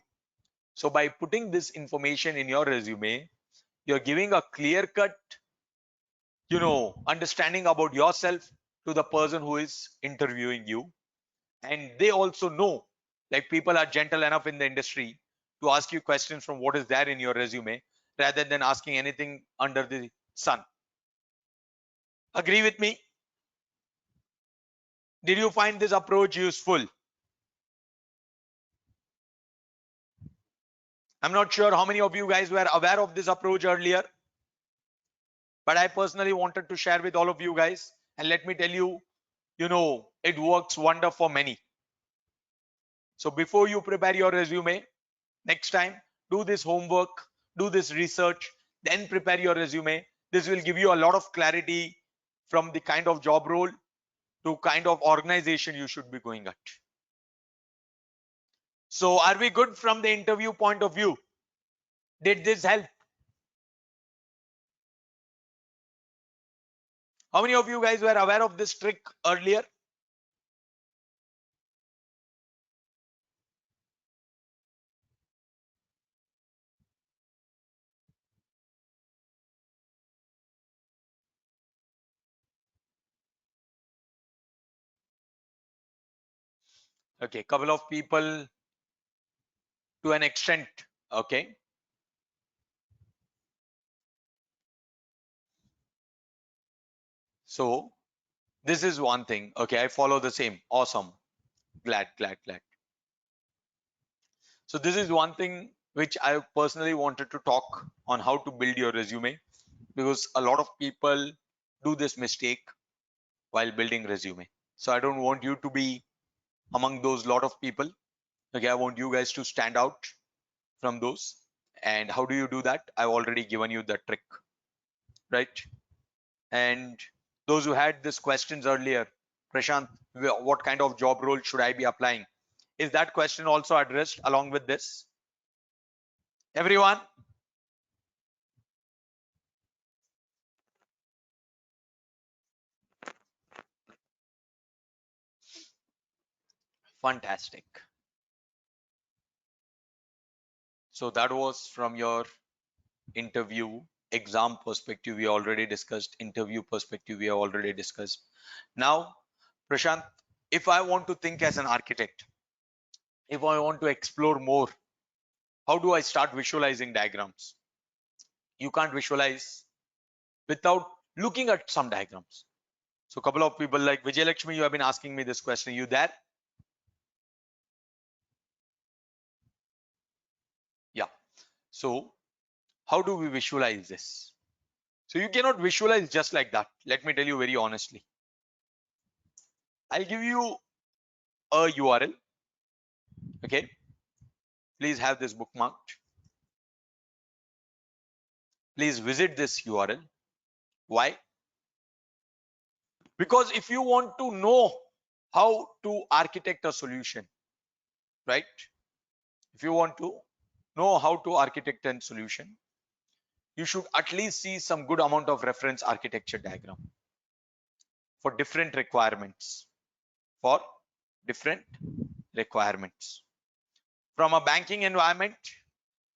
So by putting this information in your resume, you're giving a clear cut, understanding about yourself to the person who is interviewing you. And they also know, like, people are gentle enough in the industry to ask you questions from what is there in your resume rather than asking anything under the sun. Agree with me? Did you find this approach useful? I'm not sure how many of you guys were aware of this approach earlier, but I personally wanted to share with all of you guys. And let me tell you, it works wonder for many. So before you prepare your resume, next time, do this homework, do this research, then prepare your resume. This will give you a lot of clarity from the kind of job role to kind of organization you should be going at. So are we good from the interview point of view? Did this help? How many of you guys were aware of this trick earlier? Okay, couple of people to an extent. Okay. So this is one thing. Okay, I follow the same. Awesome. Glad. So this is one thing which I personally wanted to talk on, how to build your resume, because a lot of people do this mistake while building resume. So I don't want you to be among those lot of people. Okay, I want you guys to stand out from those. And how do you do that? I've already given you the trick, right? And those who had these questions earlier, Prashant, what kind of job role should I be applying? Is that question also addressed along with this? Everyone? Fantastic. So that was from your interview exam perspective. We already discussed interview perspective. We have already discussed. Now, Prashant, if I want to think as an architect, if I want to explore more, how do I start visualizing diagrams? You can't visualize without looking at some diagrams. So a couple of people like Vijay Lakshmi, you have been asking me this question. You there? Yeah. So how do we visualize this? So you cannot visualize just like that. Let me tell you very honestly. I'll give you a URL. Okay. Please have this bookmarked. Please visit this URL. Why? Because if you want to know how to architect a solution, right? If you want to know how to architect a solution, you should at least see some good amount of reference architecture diagram for different requirements. For different requirements. From a banking environment,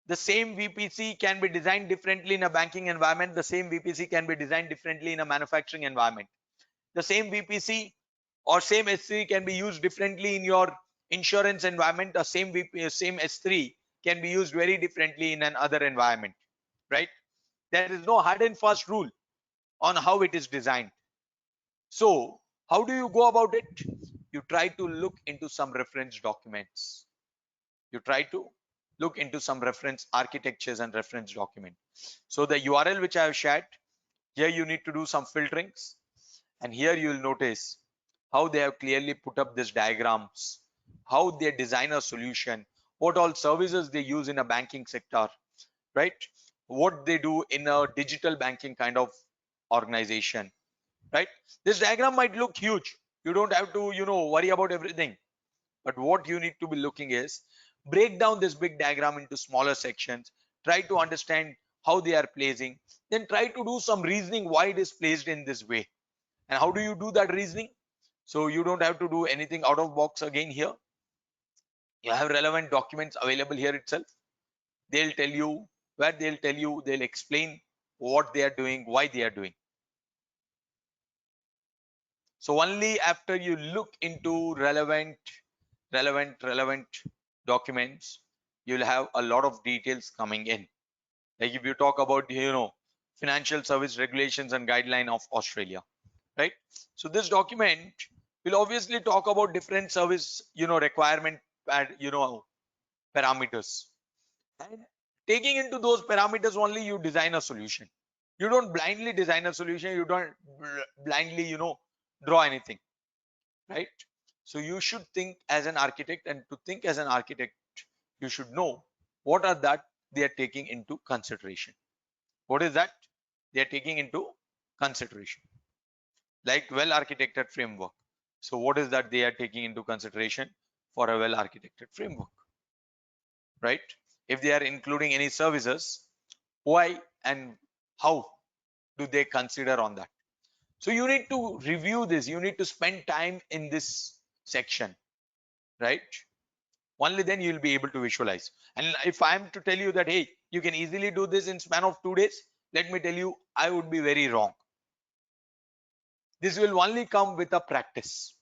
the same VPC can be designed differently in a banking environment. The same VPC can be designed differently in a manufacturing environment. The same VPC or same S3 can be used differently in your insurance environment. The same same S3 can be used very differently in another environment, right? There is no hard and fast rule on how it is designed. So how do you go about it? You try to look into some reference documents. You try to look into some reference architectures and reference document. So the URL which I have shared, here you need to do some filterings, and here you will notice how they have clearly put up these diagrams, how they design a solution, what all services they use in a banking sector, right? What they do in a digital banking kind of organization, right? This diagram might look huge. You don't have to, worry about everything. But what you need to be looking is break down this big diagram into smaller sections, try to understand how they are placing, then try to do some reasoning why it is placed in this way. And how do you do that reasoning? So you don't have to do anything out of box again here. You have relevant documents available here itself. They'll tell you where, they'll explain what they are doing, why they are doing. So only after you look into relevant documents, you'll have a lot of details coming in. Like if you talk about, financial service regulations and guideline of Australia, right? So this document will obviously talk about different service, requirement and, parameters. And taking into those parameters only, you design a solution. You don't blindly design a solution. You don't blindly, draw anything, right? So you should think as an architect, and to think as an architect, you should know what are that they are taking into consideration. What is that they are taking into consideration? Like well architected framework. So what is that they are taking into consideration for a well architected framework, right? If they are including any services, why and how do they consider on that? So you need to review this. You need to spend time in this section, right? Only then you will be able to visualize. And if I am to tell you that, hey, you can easily do this in span of 2 days, let me tell you, I would be very wrong. This will only come with a practice.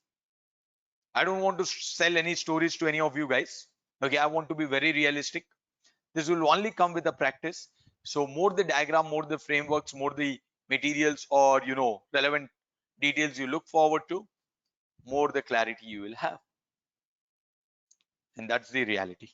I don't want to sell any stories to any of you guys. Okay, I want to be very realistic. This will only come with a practice. So more the diagram, more the frameworks, more the materials or relevant details you look forward to, more the clarity you will have. And that's the reality.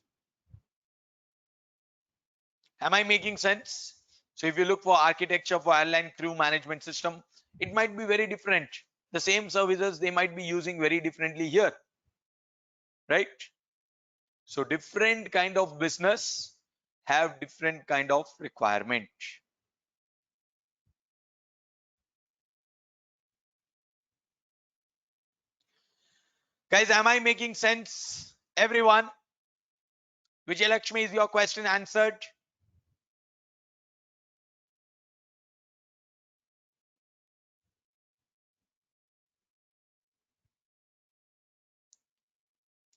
Am I making sense? So if you look for architecture for airline crew management system, it might be very different. The same services they might be using very differently here, right? So different kind of business have different kind of requirement. Guys, am I making sense? Everyone? Vijay Lakshmi, is your question answered?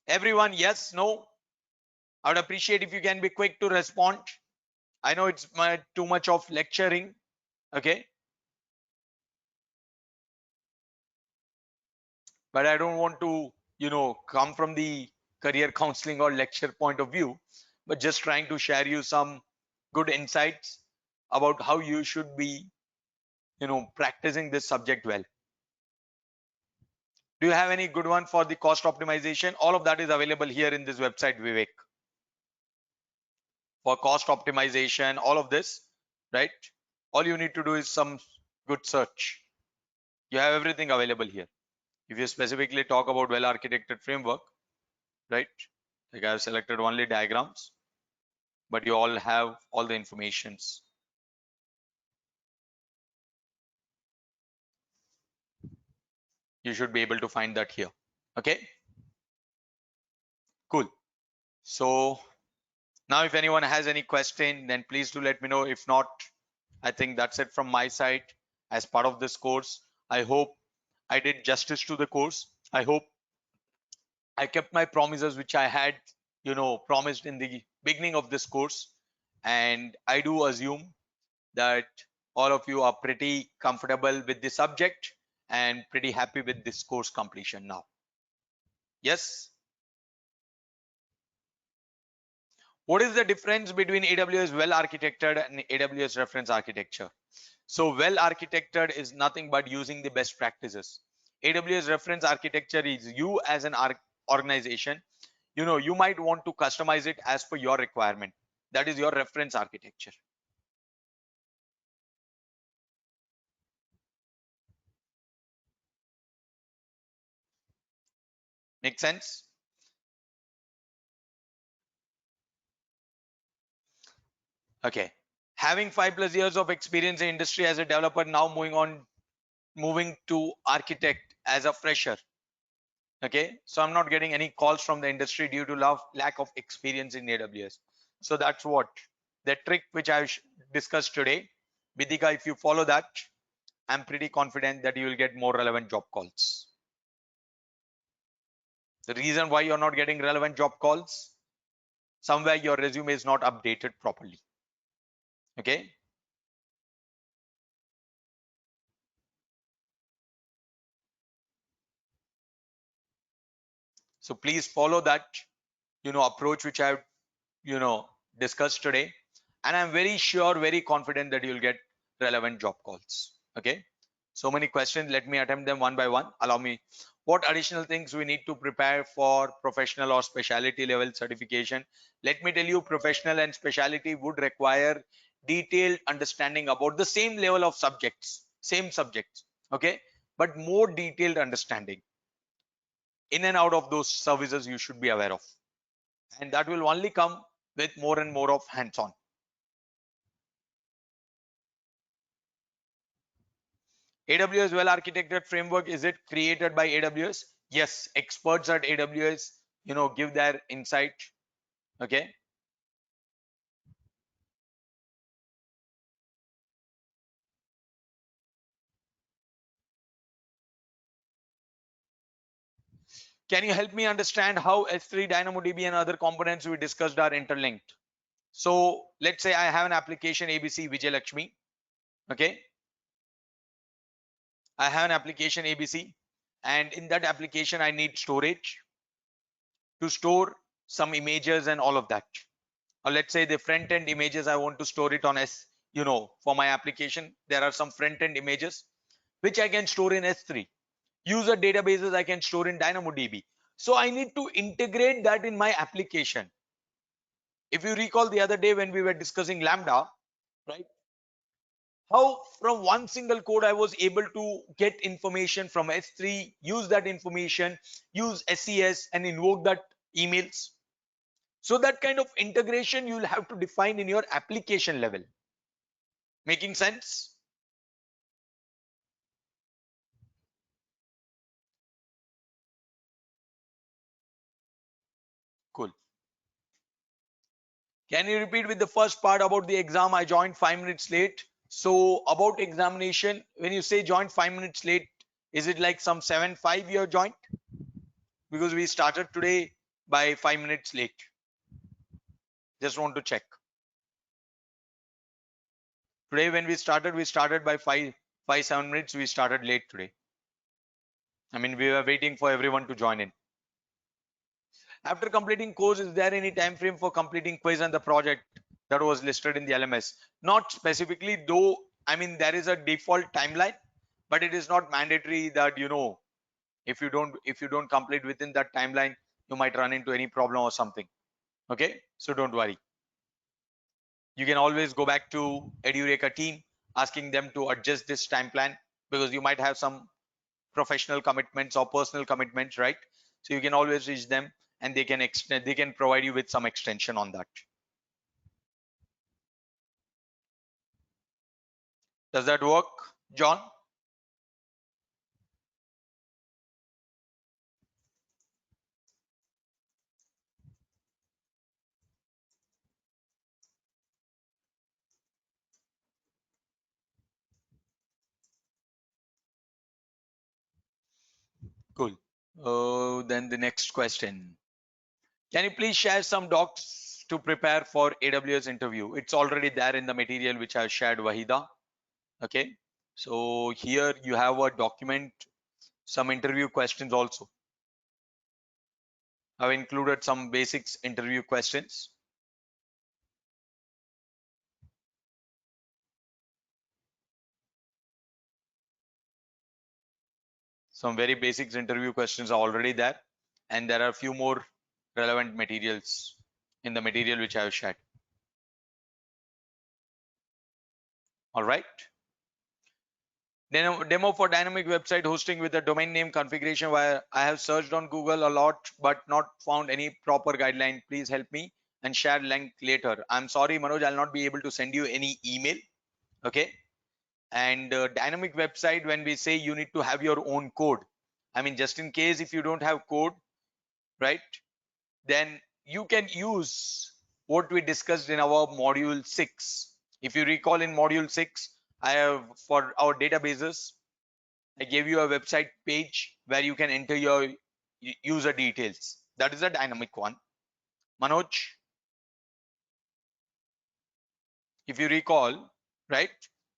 Everyone, yes, no? I would appreciate if you can be quick to respond. I know it's too much of lecturing. Okay. But I don't want to, come from the career counseling or lecture point of view, but just trying to share you some good insights about how you should be, practicing this subject well. Do you have any good one for the cost optimization? All of that is available here in this website, Vivek. For cost optimization, all of this, right? All you need to do is some good search. You have everything available here. If you specifically talk about well architected framework, right? Like I have selected only diagrams, but you all have all the informations. You should be able to find that here. Okay, cool. So now if anyone has any question, then please do let me know. If not, I think that's it from my side as part of this course. I hope I did justice to the course. I hope I kept my promises which I had, promised in the beginning of this course. And I do assume that all of you are pretty comfortable with the subject and pretty happy with this course completion now. Yes. What is the difference between AWS well architected and AWS reference architecture? So well architected is nothing but using the best practices. AWS reference architecture is you as an organization, you might want to customize it as per your requirement. That is your reference architecture. Make sense? Okay. Having 5+ years of experience in industry as a developer, now moving to architect as a fresher. Okay, so I'm not getting any calls from the industry due to lack of experience in AWS. So that's what the trick which I've discussed today. Vidika, if you follow that, I'm pretty confident that you will get more relevant job calls. The reason why you're not getting relevant job calls, somewhere your resume is not updated properly. Okay. So please follow that, approach which I've, discussed today. And I'm very sure, very confident that you'll get relevant job calls. Okay. So many questions. Let me attempt them one by one. Allow me. What additional things we need to prepare for professional or specialty level certification? Let me tell you, professional and specialty would require detailed understanding about the same level of subjects, same subjects. Okay. But more detailed understanding in and out of those services you should be aware of. And that will only come with more and more of hands-on. AWS well architected framework, is it created by AWS? Yes, experts at AWS, give their insight. Okay. Can you help me understand how S3, DynamoDB and other components we discussed are interlinked? So let's say I have an application ABC Vijay Lakshmi. Okay. I have an application ABC, and in that application I need storage to store some images and all of that. Or let's say the front end images, I want to store it on for my application, there are some front end images which I can store in S3. User databases I can store in DynamoDB. So I need to integrate that in my application. If you recall the other day when we were discussing Lambda, right? How from one single code I was able to get information from S3, use that information, use SES and invoke that emails. So that kind of integration you'll have to define in your application level. Making sense? Cool. Can you repeat with the first part about the exam? I joined 5 minutes late. So about examination, when you say joined 5 minutes late, is it like some 7:05 you joined? Because we started today by 5 minutes late. Just want to check. Today when we started by 7 minutes. We started late today. I mean, we were waiting for everyone to join in. After completing course, is there any time frame for completing quiz and the project that was listed in the LMS? Not specifically, though. I mean, there is a default timeline, but it is not mandatory that if you don't complete within that timeline, you might run into any problem or something. Okay, so don't worry. You can always go back to Edureka team, asking them to adjust this time plan, because you might have some professional commitments or personal commitments, right? So you can always reach them and they can provide you with some extension on that. Does that work, John? Cool. Then the next question. Can you please share some docs to prepare for AWS interview? It's already there in the material which I shared, Wahida. Okay. So here you have a document, some interview questions also. I've included some basics interview questions. Some very basics interview questions are already there. And there are a few more relevant materials in the material which I have shared. All right. Demo for dynamic website hosting with a domain name configuration, where I have searched on Google a lot but not found any proper guideline. Please help me and share link later. I'm sorry, Manoj, I'll not be able to send you any email. Okay. And dynamic website, when we say you need to have your own code, I mean, just in case if you don't have code, right, then you can use what we discussed in our module 6. If you recall, in module 6, I have, for our databases, I gave you a website page where you can enter your user details. That is a dynamic one. Manoj, if you recall, right,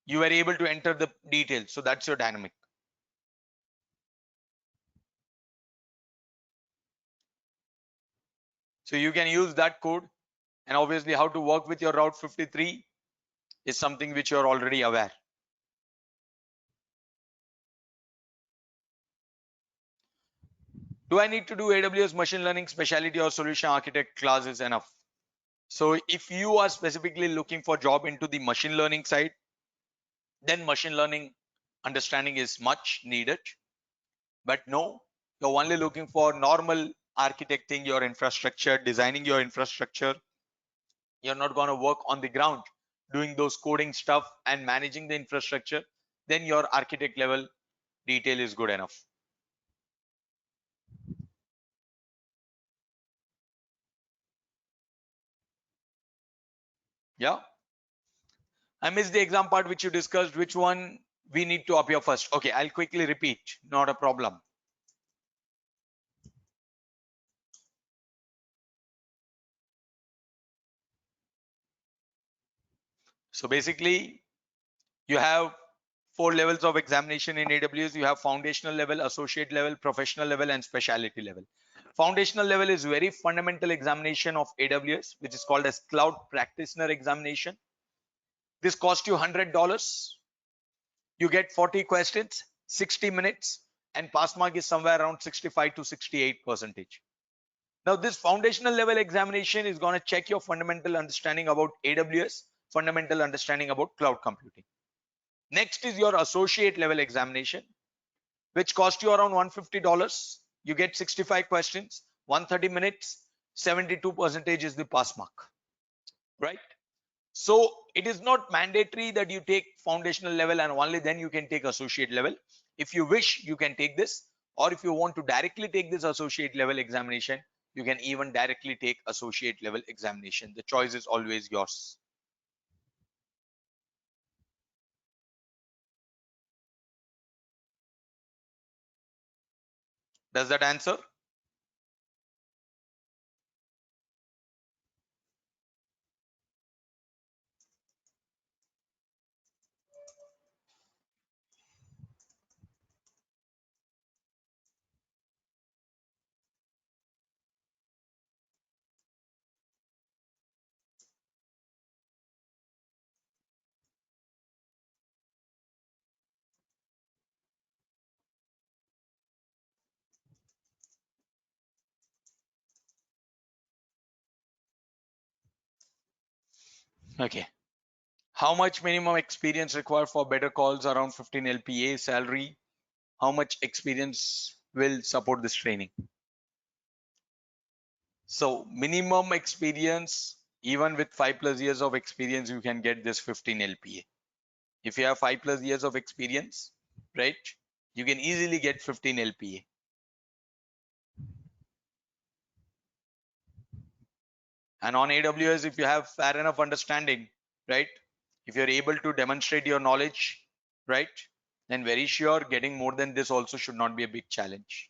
you were able to enter the details. So that's your dynamic. So you can use that code, and obviously how to work with your Route 53 is something which you're already aware. Do I need to do AWS machine learning specialty or solution architect class is enough? So if you are specifically looking for job into the machine learning side, then machine learning understanding is much needed. But no, you're only looking for normal architecting your infrastructure, designing your infrastructure. You're not going to work on the ground doing those coding stuff and managing the infrastructure. Then your architect level detail is good enough. Yeah. I missed the exam part which you discussed. Which one we need to appear first? Okay, I'll quickly repeat. Not a problem. So basically, you have 4 levels of examination in AWS. You have foundational level, associate level, professional level, and specialty level. Foundational level is very fundamental examination of AWS, which is called as cloud practitioner examination. This costs you $100. You get 40 questions, 60 minutes, and pass mark is somewhere around 65 to 68%. Now, this foundational level examination is going to check your fundamental understanding about AWS, fundamental understanding about cloud computing. Next is your associate level examination, which costs you around $150. You get 65 questions, 130 minutes, 72% is the pass mark, right? So it is not mandatory that you take foundational level and only then you can take associate level. If you wish, you can take this, or if you want to directly take this associate level examination, you can even directly take associate level examination. The choice is always yours. Does that answer? Okay. How much minimum experience required for better calls? Around 15 LPA salary. How much experience will support this training? So minimum experience, even with 5+ years of experience, you can get this 15 LPA. If you have 5+ years of experience, right, you can easily get 15 LPA. And on AWS, if you have fair enough understanding, right, if you're able to demonstrate your knowledge, right, then very sure getting more than this also should not be a big challenge.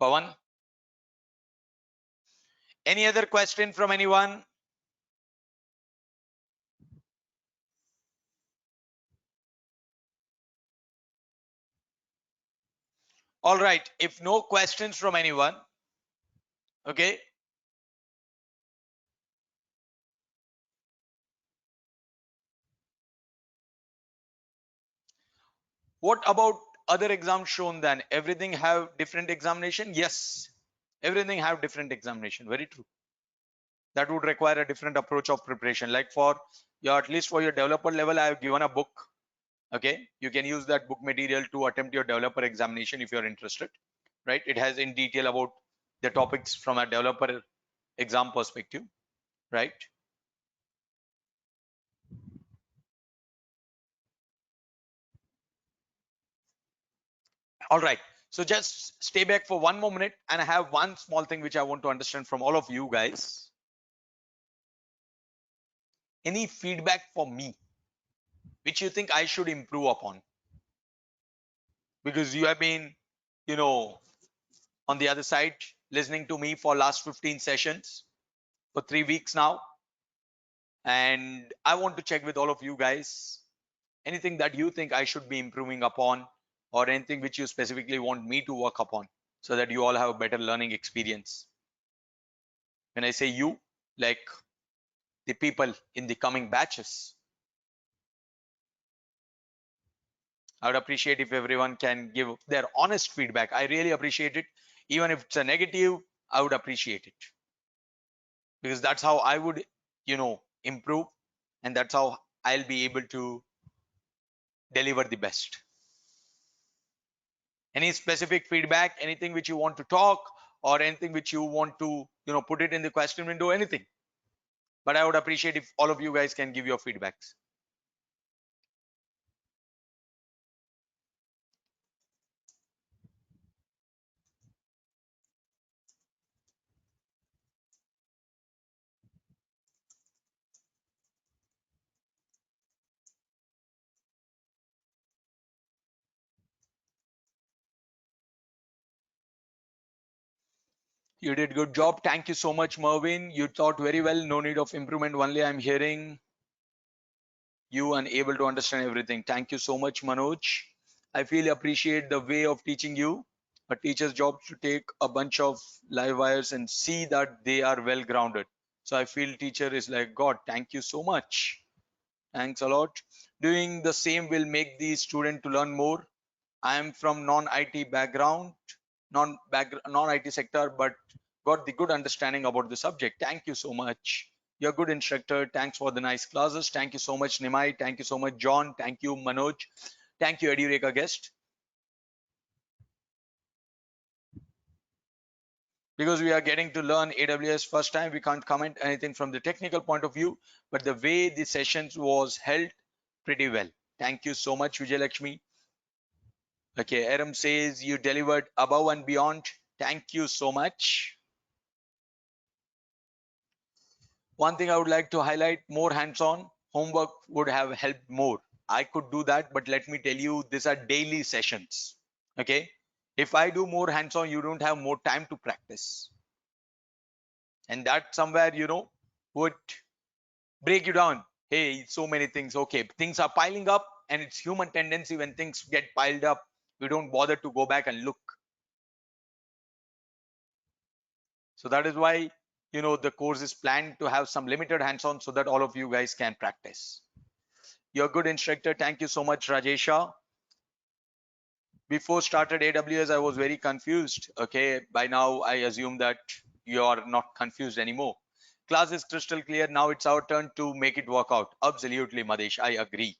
Pawan, any other question from anyone? All right, if no questions from anyone, okay, What about other exams shown then? Everything have different examination? Yes, everything have different examination. Very true. That would require a different approach of preparation. Like for your, at least for your developer level, I have given a book. Okay, you can use that book material to attempt your developer examination if you're interested, right? It has in detail about the topics from a developer exam perspective, right? All right. So just stay back for one more minute, and I have one small thing which I want to understand from all of you guys. Any feedback for me which you think I should improve upon? Because you have been, you know, on the other side listening to me for last 15 sessions for 3 weeks now. And I want to check with all of you guys anything that you think I should be improving upon, or anything which you specifically want me to work upon, so that you all have a better learning experience. When I say you, like the people in the coming batches, I would appreciate if everyone can give their honest feedback. I really appreciate it. Even if it's a negative, I would appreciate it, because that's how I would, improve, and that's how I'll be able to deliver the best. Any specific feedback, anything which you want to talk, or anything which you want to, put it in the question window, anything. But I would appreciate if all of you guys can give your feedbacks. You did good job. Thank you so much, Mervin. You taught very well. No need of improvement. Only I'm hearing you and able to understand everything. Thank you so much, Manoj. I feel appreciate the way of teaching you. A teacher's job to take a bunch of live wires and see that they are well grounded. So I feel teacher is like God. Thank you so much. Thanks a lot. Doing the same will make the student to learn more. I am from non-IT background, non-IT sector, but got the good understanding about the subject. Thank you so much. You're a good instructor. Thanks for the nice classes. Thank you so much, Nimai. Thank you so much, John. Thank you, Manoj. Thank you, EduReka guest. Because we are getting to learn AWS first time, we can't comment anything from the technical point of view, but the way the sessions was held pretty well. Thank you so much, Vijay Lakshmi. Okay, Aram says you delivered above and beyond. Thank you so much. One thing I would like to highlight, more hands-on homework would have helped more. I could do that, but let me tell you, these are daily sessions. Okay. If I do more hands-on, you don't have more time to practice. And that somewhere, would break you down. Hey, so many things. Okay. Things are piling up, and it's human tendency when things get piled up, we don't bother to go back and look. So that is why, the course is planned to have some limited hands-on so that all of you guys can practice. You're a good instructor. Thank you so much, Rajesha. Before started AWS, I was very confused. Okay, by now I assume that you are not confused anymore. Class is crystal clear. Now it's our turn to make it work out. Absolutely, Madesh. I agree.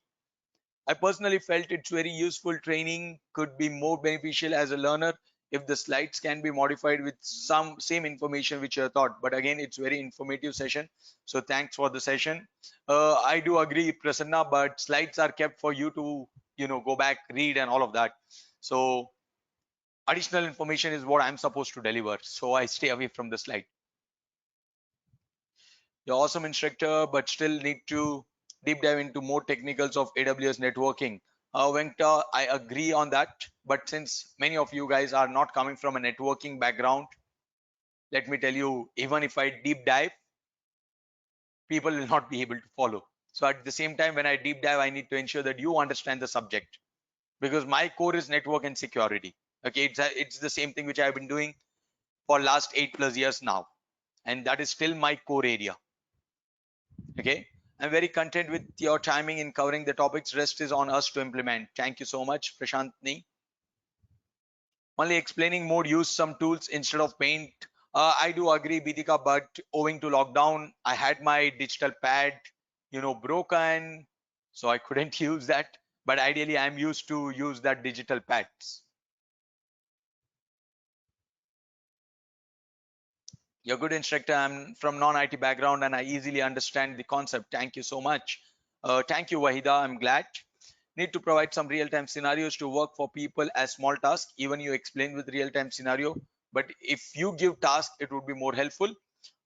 I personally felt it's very useful. Training could be more beneficial as a learner if the slides can be modified with some same information which you thought. But again, it's very informative session. So thanks for the session. I do agree, Prasanna, but slides are kept for you to, go back, read and all of that. So additional information is what I'm supposed to deliver. So I stay away from the slide. You're awesome instructor, but still need to deep dive into more technicals of AWS networking. Venkta, I agree on that. But since many of you guys are not coming from a networking background, let me tell you, even if I deep dive, people will not be able to follow. So at the same time, when I deep dive, I need to ensure that you understand the subject, because my core is network and security. Okay, it's the same thing which I've been doing for last 8+ years now, and that is still my core area. Okay, I'm very content with your timing in covering the topics. Rest is on us to implement. Thank you so much, Prashantni. Only explaining mode, use some tools instead of paint. I do agree, Bitika, but owing to lockdown, I had my digital pad, broken, so I couldn't use that. But ideally, I'm used to use that digital pads. You're a good instructor. I'm from non-IT background and I easily understand the concept. Thank you so much. Thank you, Wahida. I'm glad. Need to provide some real-time scenarios to work for people as small tasks. Even you explain with real-time scenario, but if you give task, it would be more helpful.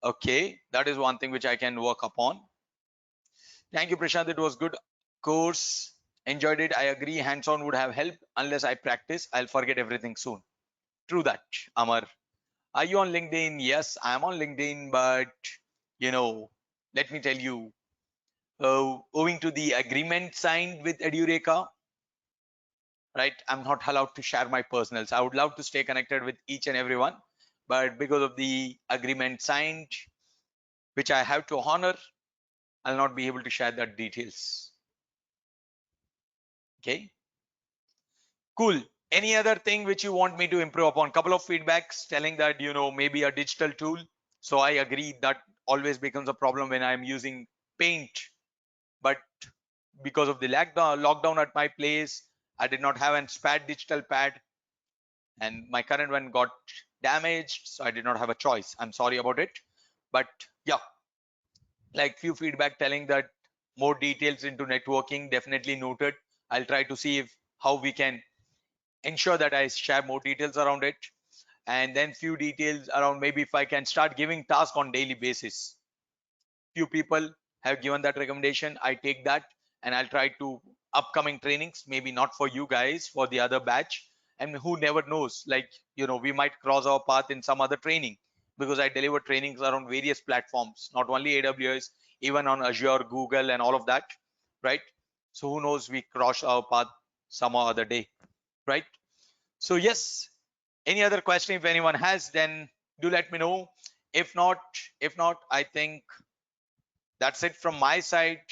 Okay, that is one thing which I can work upon. Thank you, Prashant. It was good course. Enjoyed it. I agree. Hands-on would have helped. Unless I practice, I'll forget everything soon. True that, Amar. Are you on LinkedIn? Yes, I'm on LinkedIn, but let me tell you, owing to the agreement signed with Edureka, right, I'm not allowed to share my personals. I would love to stay connected with each and everyone, but because of the agreement signed, which I have to honor, I'll not be able to share that details. Okay, cool. Any other thing which you want me to improve upon? Couple of feedbacks telling that maybe a digital tool. So I agree that always becomes a problem when I'm using Paint, but because of the lockdown at my place, I did not have a SPAD digital pad, and my current one got damaged, so I did not have a choice. I'm sorry about it, but yeah, like few feedback telling that more details into networking, definitely noted. I'll try to see if how we can ensure that I share more details around it, and then few details around maybe if I can start giving tasks on daily basis. Few people have given that recommendation. I take that and I'll try to upcoming trainings, maybe not for you guys, for the other batch. And who never knows, like, we might cross our path in some other training, because I deliver trainings around various platforms, not only AWS, even on Azure, Google, and all of that, right? So who knows, we cross our path some other day, right? So yes, any other question if anyone has, then do let me know. If not, I think that's it from my side.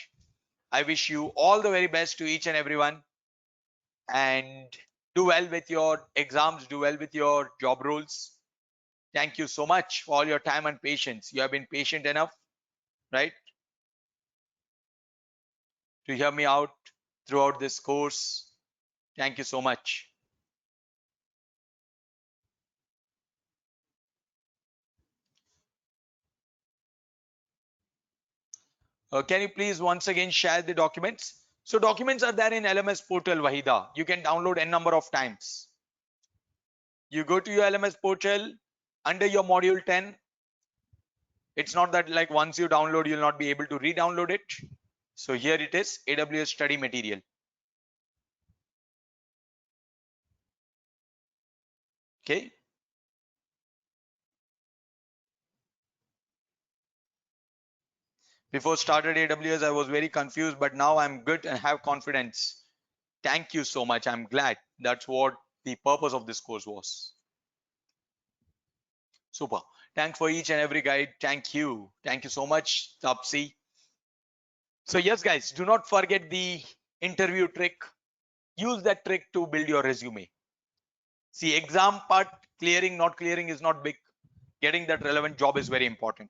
I wish you all the very best to each and everyone, and do well with your exams, do well with your job roles. Thank you so much for all your time and patience. You have been patient enough, right, to hear me out throughout this course. Thank you so much. Can you please once again share the documents? So documents are there in LMS portal, Wahida. You can download n number of times. You go to your LMS portal under your module 10. It's not that like once you download, you'll not be able to re-download it. So here it is, AWS study material. Okay. Before started AWS, I was very confused, but now I'm good and have confidence. Thank you so much. I'm glad. That's what the purpose of this course was. Super. Thanks for each and every guide. Thank you. Thank you so much, Tapsi. So yes, guys, do not forget the interview trick. Use that trick to build your resume. See, exam part, clearing, not clearing is not big. Getting that relevant job is very important,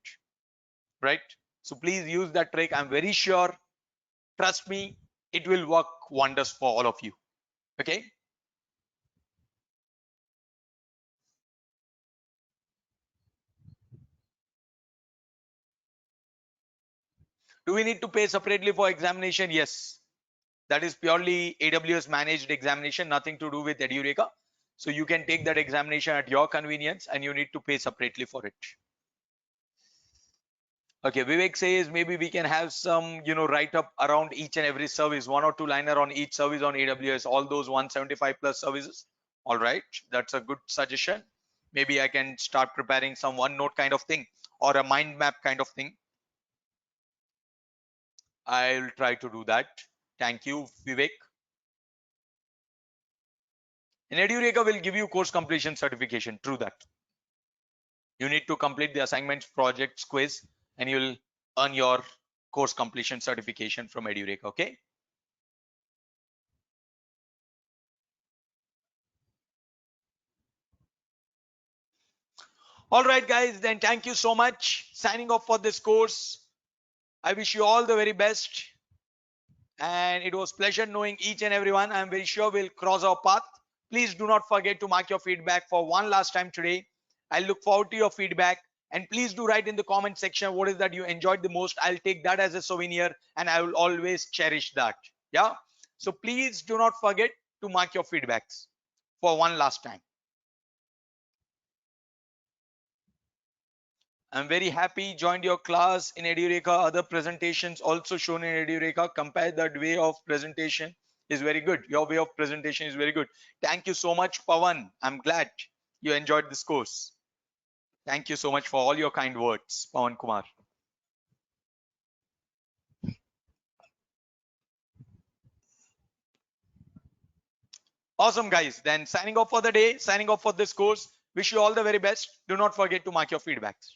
right? So please use that trick. I'm very sure, trust me, it will work wonders for all of you. Okay. Do we need to pay separately for examination? Yes. That is purely AWS managed examination, nothing to do with Edureka. So you can take that examination at your convenience and you need to pay separately for it. Okay, Vivek says maybe we can have some, write up around each and every service, 1 or 2 liner on each service on AWS, all those 175 plus services. All right, that's a good suggestion. Maybe I can start preparing some OneNote kind of thing or a mind map kind of thing. I'll try to do that. Thank you, Vivek. And Edureka will give you course completion certification. True that. You need to complete the assignments, projects, quiz, and you'll earn your course completion certification from Edureka. Okay. All right, guys, then thank you so much. Signing off for this course. I wish you all the very best. And it was pleasure knowing each and everyone. I'm very sure we'll cross our path. Please do not forget to mark your feedback for one last time today. I look forward to your feedback. And please do write in the comment section what is that you enjoyed the most. I'll take that as a souvenir and I will always cherish that. Yeah. So please do not forget to mark your feedbacks for one last time. I'm very happy joined your class in Edureka. Other presentations also shown in Edureka. Compare that way of presentation is very good. Your way of presentation is very good. Thank you so much, Pawan. I'm glad you enjoyed this course. Thank you so much for all your kind words, Pawan Kumar. Awesome, guys. Then signing off for the day, signing off for this course. Wish you all the very best. Do not forget to mark your feedbacks.